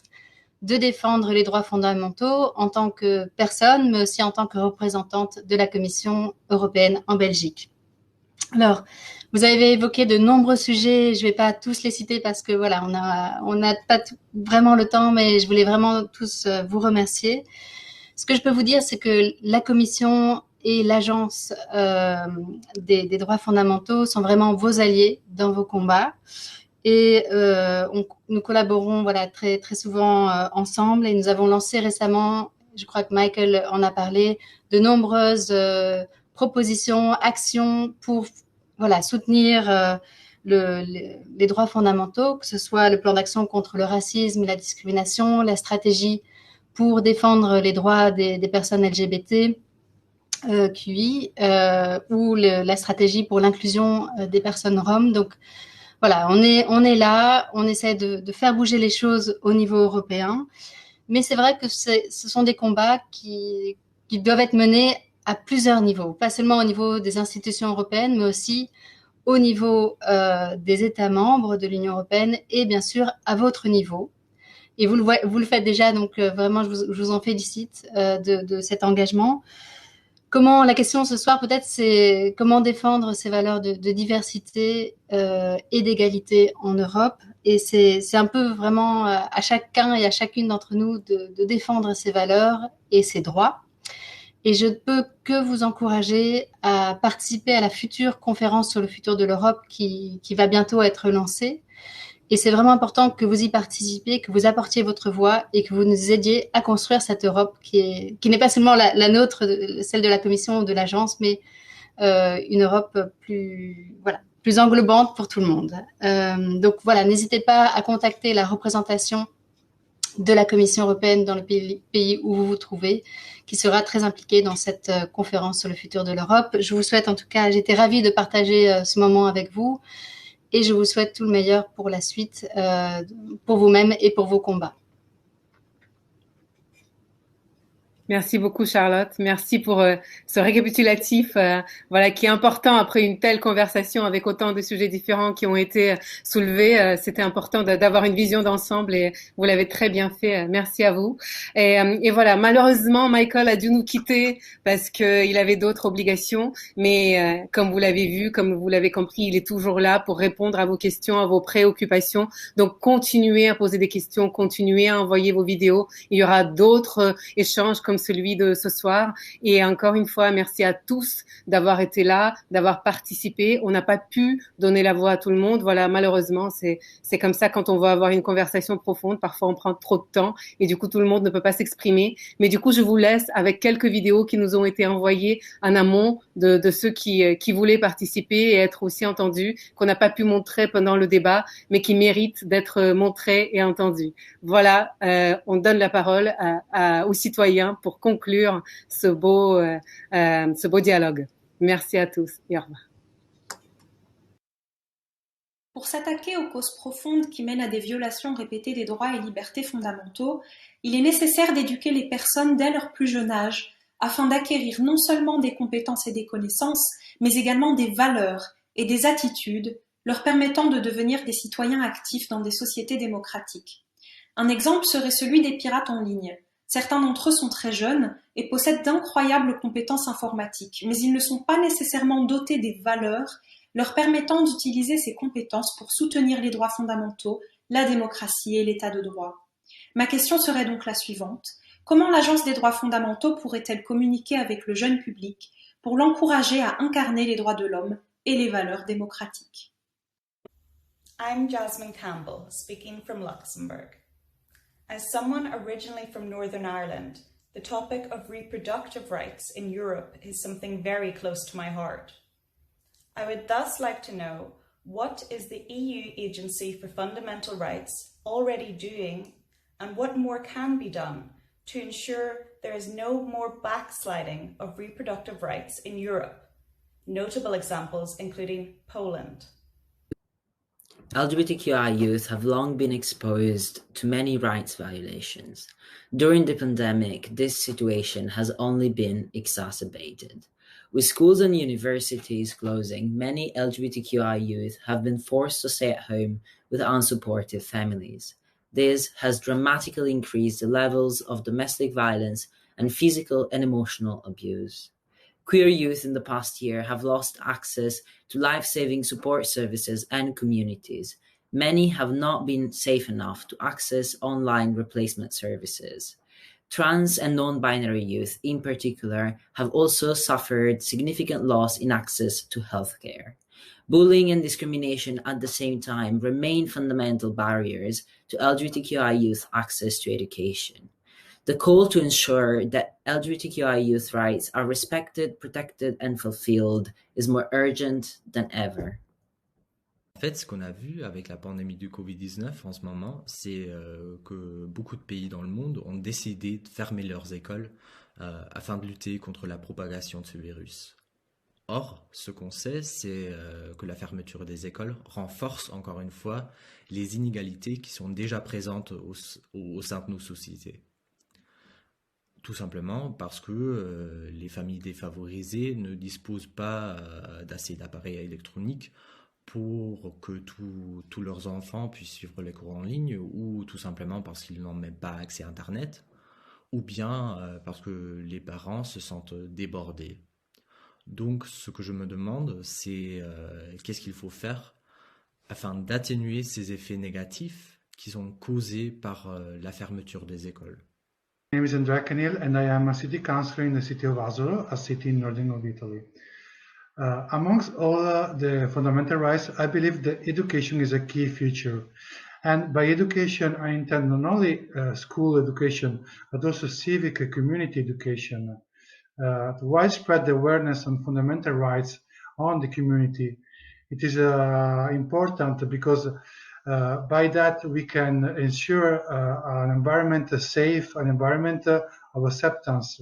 de défendre les droits fondamentaux en tant que personne, mais aussi en tant que représentante de la Commission européenne en Belgique. Alors, vous avez évoqué de nombreux sujets, je ne vais pas tous les citer parce que voilà, on n'a pas vraiment le temps, mais je voulais vraiment tous vous remercier. Ce que je peux vous dire, c'est que la Commission et l'Agence des droits fondamentaux sont vraiment vos alliés dans vos combats. Et nous collaborons très, très souvent ensemble et nous avons lancé récemment, je crois que Michael en a parlé, de nombreuses propositions, actions pour soutenir les droits fondamentaux, que ce soit le plan d'action contre le racisme et la discrimination, la stratégie pour défendre les droits des personnes LGBT, QI, ou la stratégie pour l'inclusion des personnes roms. Donc, voilà, on est là, on essaie de faire bouger les choses au niveau européen, mais c'est vrai que ce sont des combats qui doivent être menés à plusieurs niveaux, pas seulement au niveau des institutions européennes, mais aussi au niveau des États membres de l'Union européenne et bien sûr à votre niveau. Et vous le faites déjà, donc vraiment je vous en félicite de cet engagement. La question ce soir peut-être c'est comment défendre ces valeurs de diversité et d'égalité en Europe, et c'est un peu vraiment à chacun et à chacune d'entre nous de défendre ces valeurs et ces droits. Et je ne peux que vous encourager à participer à la future conférence sur le futur de l'Europe qui va bientôt être lancée. Et c'est vraiment important que vous y participiez, que vous apportiez votre voix et que vous nous aidiez à construire cette Europe qui n'est pas seulement la nôtre, celle de la Commission ou de l'agence, mais une Europe plus englobante pour tout le monde. Donc voilà, n'hésitez pas à contacter la représentation de la Commission européenne dans le pays où vous vous trouvez, qui sera très impliquée dans cette conférence sur le futur de l'Europe. Je vous souhaite en tout cas, j'étais ravie de partager ce moment avec vous et je vous souhaite tout le meilleur pour la suite, pour vous-même et pour vos combats. Merci beaucoup Charlotte, merci pour ce récapitulatif voilà, qui est important après une telle conversation avec autant de sujets différents qui ont été soulevés. C'était important d'avoir une vision d'ensemble et vous l'avez très bien fait. Merci à vous. Et voilà, malheureusement Michael a dû nous quitter parce qu'il avait d'autres obligations, mais comme vous l'avez vu, comme vous l'avez compris, il est toujours là pour répondre à vos questions, à vos préoccupations. Donc continuez à poser des questions, continuez à envoyer vos vidéos. Il y aura d'autres échanges comme celui de ce soir. Et encore une fois, merci à tous d'avoir été là, d'avoir participé. On n'a pas pu donner la voix à tout le monde. Voilà, malheureusement, c'est comme ça quand on veut avoir une conversation profonde. Parfois, on prend trop de temps et du coup, tout le monde ne peut pas s'exprimer. Mais du coup, je vous laisse avec quelques vidéos qui nous ont été envoyées en amont de ceux qui voulaient participer et être aussi entendus, qu'on n'a pas pu montrer pendant le débat, mais qui méritent d'être montrés et entendus. Voilà, on donne la parole aux citoyens pour conclure ce beau dialogue. Merci à tous et au revoir. Pour s'attaquer aux causes profondes qui mènent à des violations répétées des droits et libertés fondamentaux, il est nécessaire d'éduquer les personnes dès leur plus jeune âge, afin d'acquérir non seulement des compétences et des connaissances, mais également des valeurs et des attitudes leur permettant de devenir des citoyens actifs dans des sociétés démocratiques. Un exemple serait celui des pirates en ligne. Certains d'entre eux sont très jeunes et possèdent d'incroyables compétences informatiques, mais ils ne sont pas nécessairement dotés des valeurs leur permettant d'utiliser ces compétences pour soutenir les droits fondamentaux, la démocratie et l'état de droit. Ma question serait donc la suivante. Comment l'Agence des droits fondamentaux pourrait-elle communiquer avec le jeune public pour l'encourager à incarner les droits de l'homme et les valeurs démocratiques? I'm Jasmine Campbell, speaking from Luxembourg. As someone originally from Northern Ireland, the topic of reproductive rights in Europe is something very close to my heart. I would thus like to know, what is the EU Agency for Fundamental Rights already doing, and what more can be done to ensure there is no more backsliding of reproductive rights in Europe? Notable examples including Poland. LGBTQI youth have long been exposed to many rights violations. During the pandemic, this situation has only been exacerbated. With schools and universities closing, many LGBTQI youth have been forced to stay at home with unsupportive families. This has dramatically increased the levels of domestic violence and physical and emotional abuse. Queer youth in the past year have lost access to life-saving support services and communities. Many have not been safe enough to access online replacement services. Trans and non-binary youth in particular have also suffered significant loss in access to healthcare. Bullying and discrimination at the same time remain fundamental barriers to LGBTQI youth access to education. The call to ensure that LGBTQI youth rights are respected, protected, and fulfilled is more urgent than ever. En fait, ce qu'on a vu avec la pandémie du Covid-19 en ce moment, c'est que beaucoup de pays dans le monde ont décidé de fermer leurs écoles afin de lutter contre la propagation de ce virus. Or, ce qu'on sait, c'est que la fermeture des écoles renforce encore une fois les inégalités qui sont déjà présentes au sein de nos sociétés. Tout simplement parce que les familles défavorisées ne disposent pas d'assez d'appareils électroniques pour que tous leurs enfants puissent suivre les cours en ligne, ou tout simplement parce qu'ils n'ont même pas accès à Internet, ou bien parce que les parents se sentent débordés. Donc ce que je me demande, c'est qu'est-ce qu'il faut faire afin d'atténuer ces effets négatifs qui sont causés par la fermeture des écoles. My name is Andrea Canil, and I am a city councillor in the city of Asolo, a city in northern of Italy. Amongst all the fundamental rights, I believe that education is a key feature. And by education, I intend not only school education, but also civic and community education. To widespread awareness on fundamental rights on the community. It is important because by that we can ensure an environment safe, an environment of acceptance.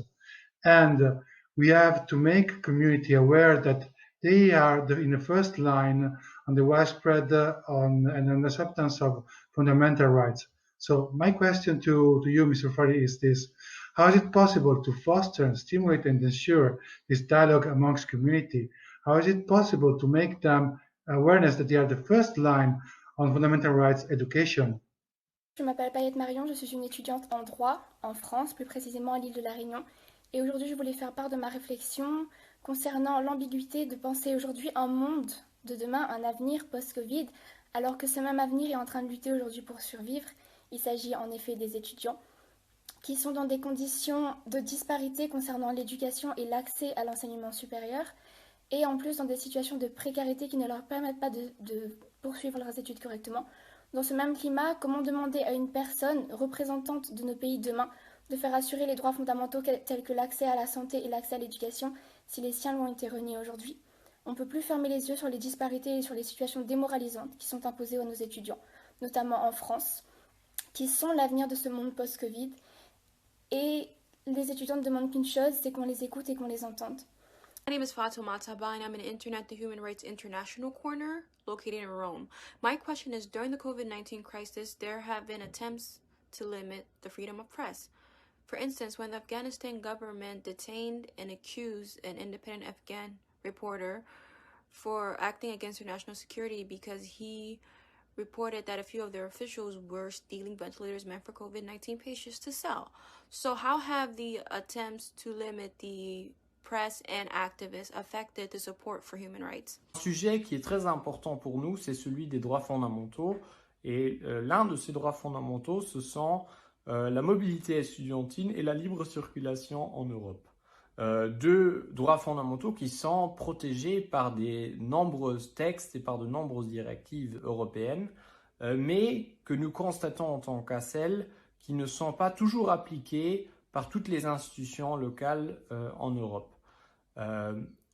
And we have to make community aware that they are in the first line on the widespread and an acceptance of fundamental rights. So my question to you, Mr. Fari, is this. How is it possible to foster and stimulate and ensure this dialogue amongst community? How is it possible to make them awareness that they are the first line on fundamental rights education? Je m'appelle Payette Marion, je suis une étudiante en droit en France, plus précisément à l'île de la Réunion. Et aujourd'hui, je voulais faire part de ma réflexion concernant l'ambiguïté de penser aujourd'hui un monde de demain, un avenir post-Covid, alors que ce même avenir est en train de lutter aujourd'hui pour survivre. Il s'agit en effet des étudiants qui sont dans des conditions de disparité concernant l'éducation et l'accès à l'enseignement supérieur, et en plus dans des situations de précarité qui ne leur permettent pas de poursuivre leurs études correctement. Dans ce même climat, comment demander à une personne représentante de nos pays demain de faire assurer les droits fondamentaux tels que l'accès à la santé et l'accès à l'éducation si les siens lui ont été reniés aujourd'hui? On ne peut plus fermer les yeux sur les disparités et sur les situations démoralisantes qui sont imposées à nos étudiants, notamment en France, qui sont l'avenir de ce monde post-Covid. Et les étudiants ne demandent qu'une chose, c'est qu'on les écoute et qu'on les entende. My name is Fatuma Taba, and I'm an intern at the Human Rights International Corner, located in Rome. My question is, during the COVID-19 crisis, there have been attempts to limit the freedom of press. For instance, when the Afghanistan government detained and accused an independent Afghan reporter for acting against their national security because he reported that a few of their officials were stealing ventilators meant for COVID-19 patients to sell. So how have the attempts to limit the press and activists affected the support for human rights? Un sujet qui est très important pour nous, c'est celui des droits fondamentaux. Et l'un de ces droits fondamentaux, ce sont la mobilité estudiantine et la libre circulation en Europe. Deux droits fondamentaux qui sont protégés par de nombreux textes et par de nombreuses directives européennes, mais que nous constatons en tant qu'ACEL qui ne sont pas toujours appliqués par toutes les institutions locales en Europe.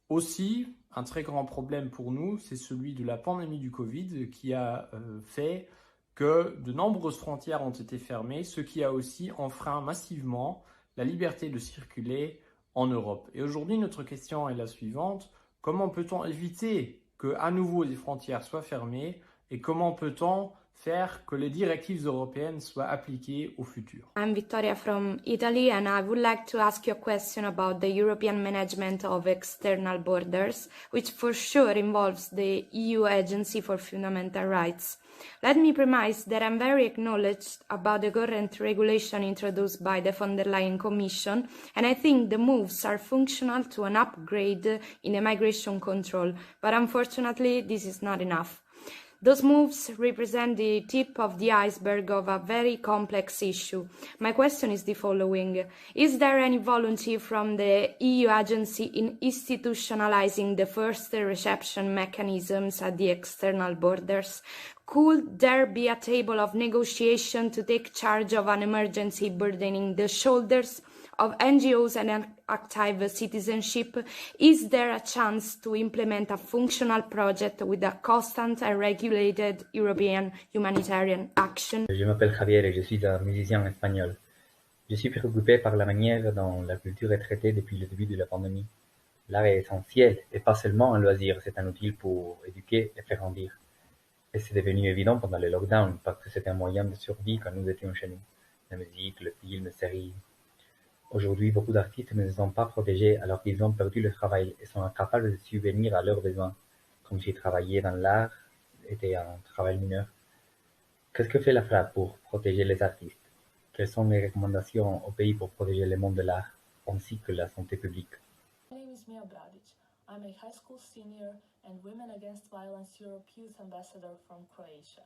Aussi, un très grand problème pour nous, c'est celui de la pandémie du Covid qui a fait que de nombreuses frontières ont été fermées, ce qui a aussi enfreint massivement la liberté de circuler en Europe. Et aujourd'hui, notre question est la suivante. Comment peut-on éviter que à nouveau les frontières soient fermées et comment peut-on faire que les directives européennes soient appliquées au futur? I'm Victoria from Italy, and I would like to ask you a question about the European management of external borders, which for sure involves the EU Agency for Fundamental Rights. Let me premise that I'm very acknowledged about the current regulation introduced by the von der Leyen Commission, and I think the moves are functional to an upgrade in immigration control, but unfortunately this is not enough. Those moves represent the tip of the iceberg of a very complex issue. My question is the following. Is there any volunteer from the EU agency in institutionalizing the first reception mechanisms at the external borders? Could there be a table of negotiation to take charge of an emergency burdening the shoulders of NGOs and active citizenship? Is there a chance to implement a functional project with a constant and regulated European humanitarian action? Je m'appelle Javier et je suis un musicien espagnol. Je suis préoccupé par la manière dont la culture est traitée depuis le début de la pandémie. L'art est essentiel et pas seulement un loisir, c'est un outil pour éduquer et faire grandir. Et c'est devenu évident pendant le lockdown parce que c'est un moyen de survie quand nous étions chez nous. La musique, le film, les séries. Aujourd'hui, beaucoup d'artistes ne sont pas protégés alors qu'ils ont perdu le travail et sont incapables de subvenir à leurs besoins, comme si travailler dans l'art était un travail mineur. Qu'est-ce que fait la FRAP pour protéger les artistes? Quelles sont les recommandations au pays pour protéger le monde de l'art, ainsi que la santé publique? My name is Mia Bradic. I'm a high school senior and Women Against Violence Europe Youth Ambassador from Croatia.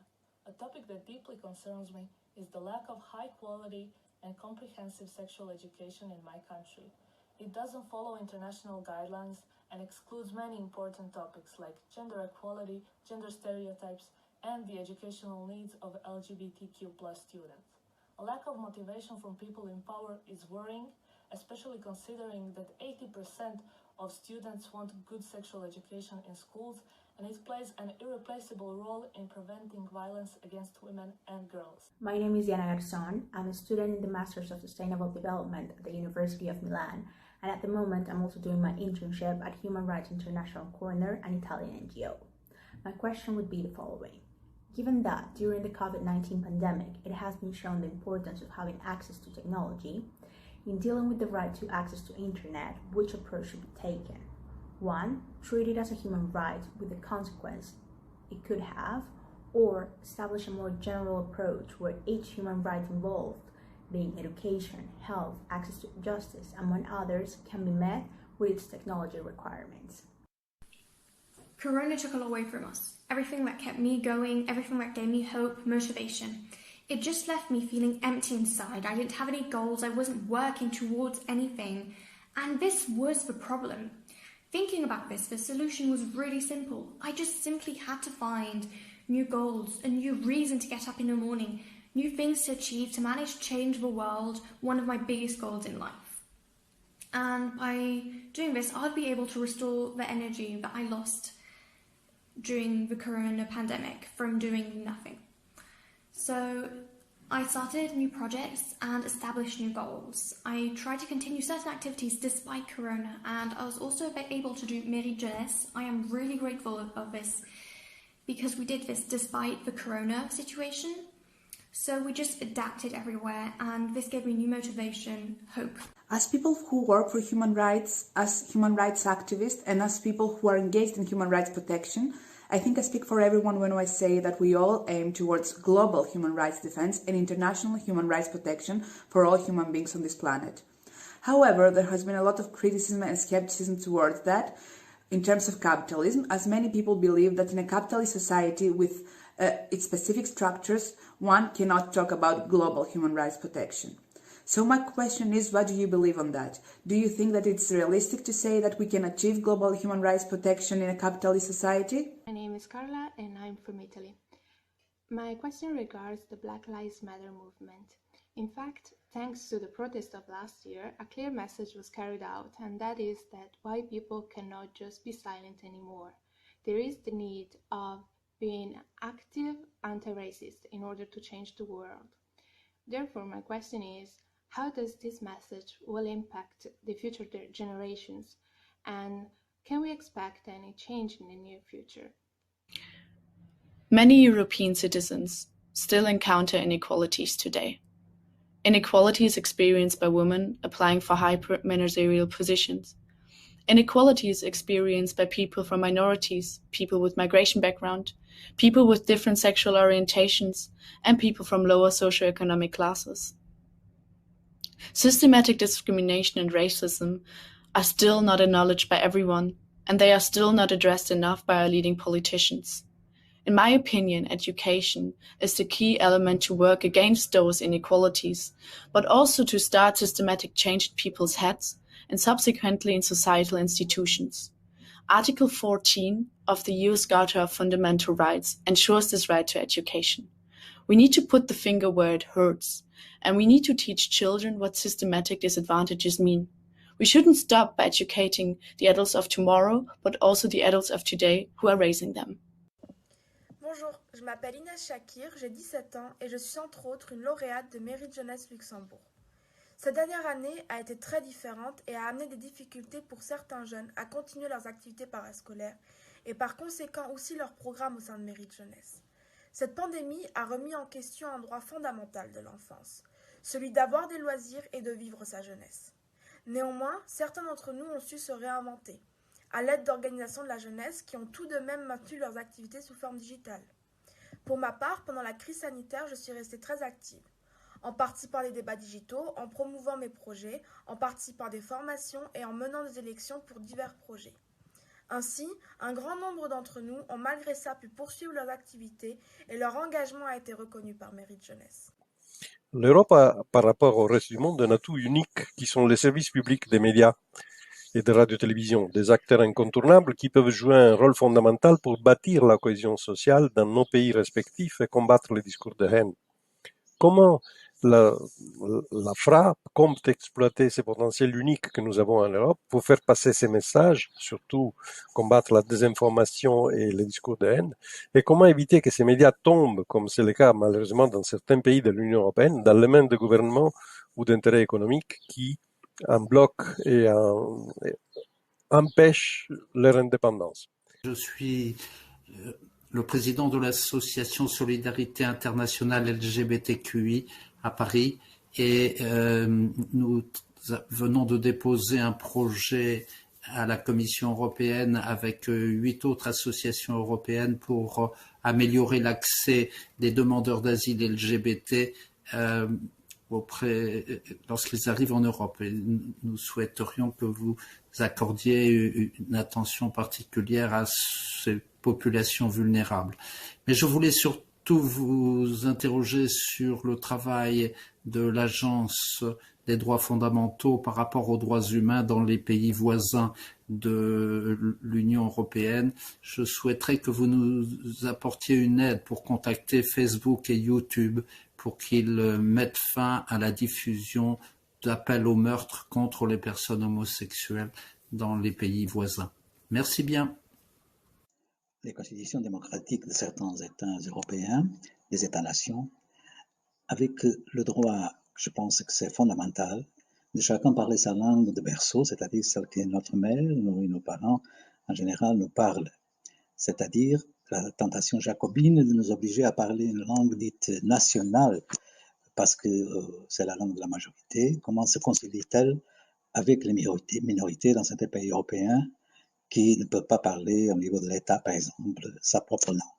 A topic that deeply concerns me is the lack of high quality and comprehensive sexual education in my country. It doesn't follow international guidelines and excludes many important topics like gender equality, gender stereotypes, and the educational needs of LGBTQ+ students. A lack of motivation from people in power is worrying, especially considering that 80% of students want good sexual education in schools, and it plays an irreplaceable role in preventing violence against women and girls. My name is Yana Garzon. I'm a student in the Masters of Sustainable Development at the University of Milan, and at the moment I'm also doing my internship at Human Rights International Corner, an Italian NGO. My question would be the following. Given that during the COVID-19 pandemic, it has been shown the importance of having access to technology, in dealing with the right to access to internet, which approach should be taken? 1. Treat it as a human right with the consequence it could have, or establish a more general approach where each human right involved, being education, health, access to justice, among others, can be met with its technology requirements. Corona took a lot away from us. Everything that kept me going, everything that gave me hope, motivation. It just left me feeling empty inside. I didn't have any goals, I wasn't working towards anything, and this was the problem. Thinking about this, the solution was really simple. I just simply had to find new goals, a new reason to get up in the morning, new things to achieve, to manage to change the world, one of my biggest goals in life. And by doing this, I'd be able to restore the energy that I lost during the corona pandemic from doing nothing. So I started new projects and established new goals. I tried to continue certain activities despite corona, and I was also able to do Mérite Jeunesse. I am really grateful of this because we did this despite the corona situation. So we just adapted everywhere, and this gave me new motivation, hope. As people who work for human rights, as human rights activists, and as people who are engaged in human rights protection, I think I speak for everyone when I say that we all aim towards global human rights defense and international human rights protection for all human beings on this planet. However, there has been a lot of criticism and skepticism towards that in terms of capitalism, as many people believe that in a capitalist society with its specific structures, one cannot talk about global human rights protection. So my question is, what do you believe on that? Do you think that it's realistic to say that we can achieve global human rights protection in a capitalist society? My name is Carla and I'm from Italy. My question regards the Black Lives Matter movement. In fact, thanks to the protest of last year, a clear message was carried out, and that is that white people cannot just be silent anymore. There is the need of being active anti-racist in order to change the world. Therefore, my question is, how does this message will impact the future generations, and can we expect any change in the near future? Many European citizens still encounter inequalities today. Inequalities experienced by women applying for high managerial positions. Inequalities experienced by people from minorities, people with migration background, people with different sexual orientations, and people from lower socioeconomic classes. Systematic discrimination and racism are still not acknowledged by everyone, and they are still not addressed enough by our leading politicians. In my opinion, education is the key element to work against those inequalities, but also to start systematic change in people's heads and subsequently in societal institutions. Article 14 of the US Charter of Fundamental Rights ensures this right to education. We need to put the finger where it hurts, and we need to teach children what systematic disadvantages mean. We shouldn't stop by educating the adults of tomorrow, but also the adults of today who are raising them. Bonjour, je m'appelle Inès Shakir, j'ai 17 ans et je suis entre autres une lauréate de Mérite Jeunesse Luxembourg. Cette dernière année a été très différente et a amené des difficultés pour certains jeunes à continuer leurs activités parascolaires et par conséquent aussi leur programme au sein de Mérite Jeunesse. Cette pandémie a remis en question un droit fondamental de l'enfance, celui d'avoir des loisirs et de vivre sa jeunesse. Néanmoins, certains d'entre nous ont su se réinventer, à l'aide d'organisations de la jeunesse qui ont tout de même maintenu leurs activités sous forme digitale. Pour ma part, pendant la crise sanitaire, je suis restée très active, en participant à des débats digitaux, en promouvant mes projets, en participant à des formations et en menant des élections pour divers projets. Ainsi, un grand nombre d'entre nous ont malgré ça pu poursuivre leurs activités et leur engagement a été reconnu par Mérite Jeunesse. L'Europe a, par rapport au reste du monde, un atout unique qui sont les services publics des médias et de radio-télévision, des acteurs incontournables qui peuvent jouer un rôle fondamental pour bâtir la cohésion sociale dans nos pays respectifs et combattre les discours de haine. Comment la FRA compte exploiter ces potentiels uniques que nous avons en Europe pour faire passer ces messages, surtout combattre la désinformation et les discours de haine, et comment éviter que ces médias tombent, comme c'est le cas malheureusement dans certains pays de l'Union européenne, dans les mains de gouvernements ou d'intérêts économiques qui en bloquent et empêchent leur indépendance. Je suis le président de l'association Solidarité internationale LGBTQI à Paris et nous venons de déposer un projet à la Commission européenne avec 8 autres associations européennes pour améliorer l'accès des demandeurs d'asile LGBT lorsqu'ils arrivent en Europe. Et nous souhaiterions que vous accordiez une attention particulière à ces populations vulnérables. Mais je voulais surtout vous interroger sur le travail de l'Agence des droits fondamentaux par rapport aux droits humains dans les pays voisins de l'Union européenne. Je souhaiterais que vous nous apportiez une aide pour contacter Facebook et YouTube pour qu'ils mettent fin à la diffusion d'appels au meurtre contre les personnes homosexuelles dans les pays voisins. Merci bien. Les constitutions démocratiques de certains États européens, des États-nations, avec le droit, je pense que c'est fondamental, de chacun parler sa langue de berceau, c'est-à-dire celle que notre mère, nos parents, en général, nous parlent. C'est-à-dire la tentation jacobine de nous obliger à parler une langue dite nationale, parce que c'est la langue de la majorité. Comment se concilie-t-elle avec les minorités dans certains pays européens qui ne peuvent pas parler au niveau de l'État, par exemple, sa propre langue?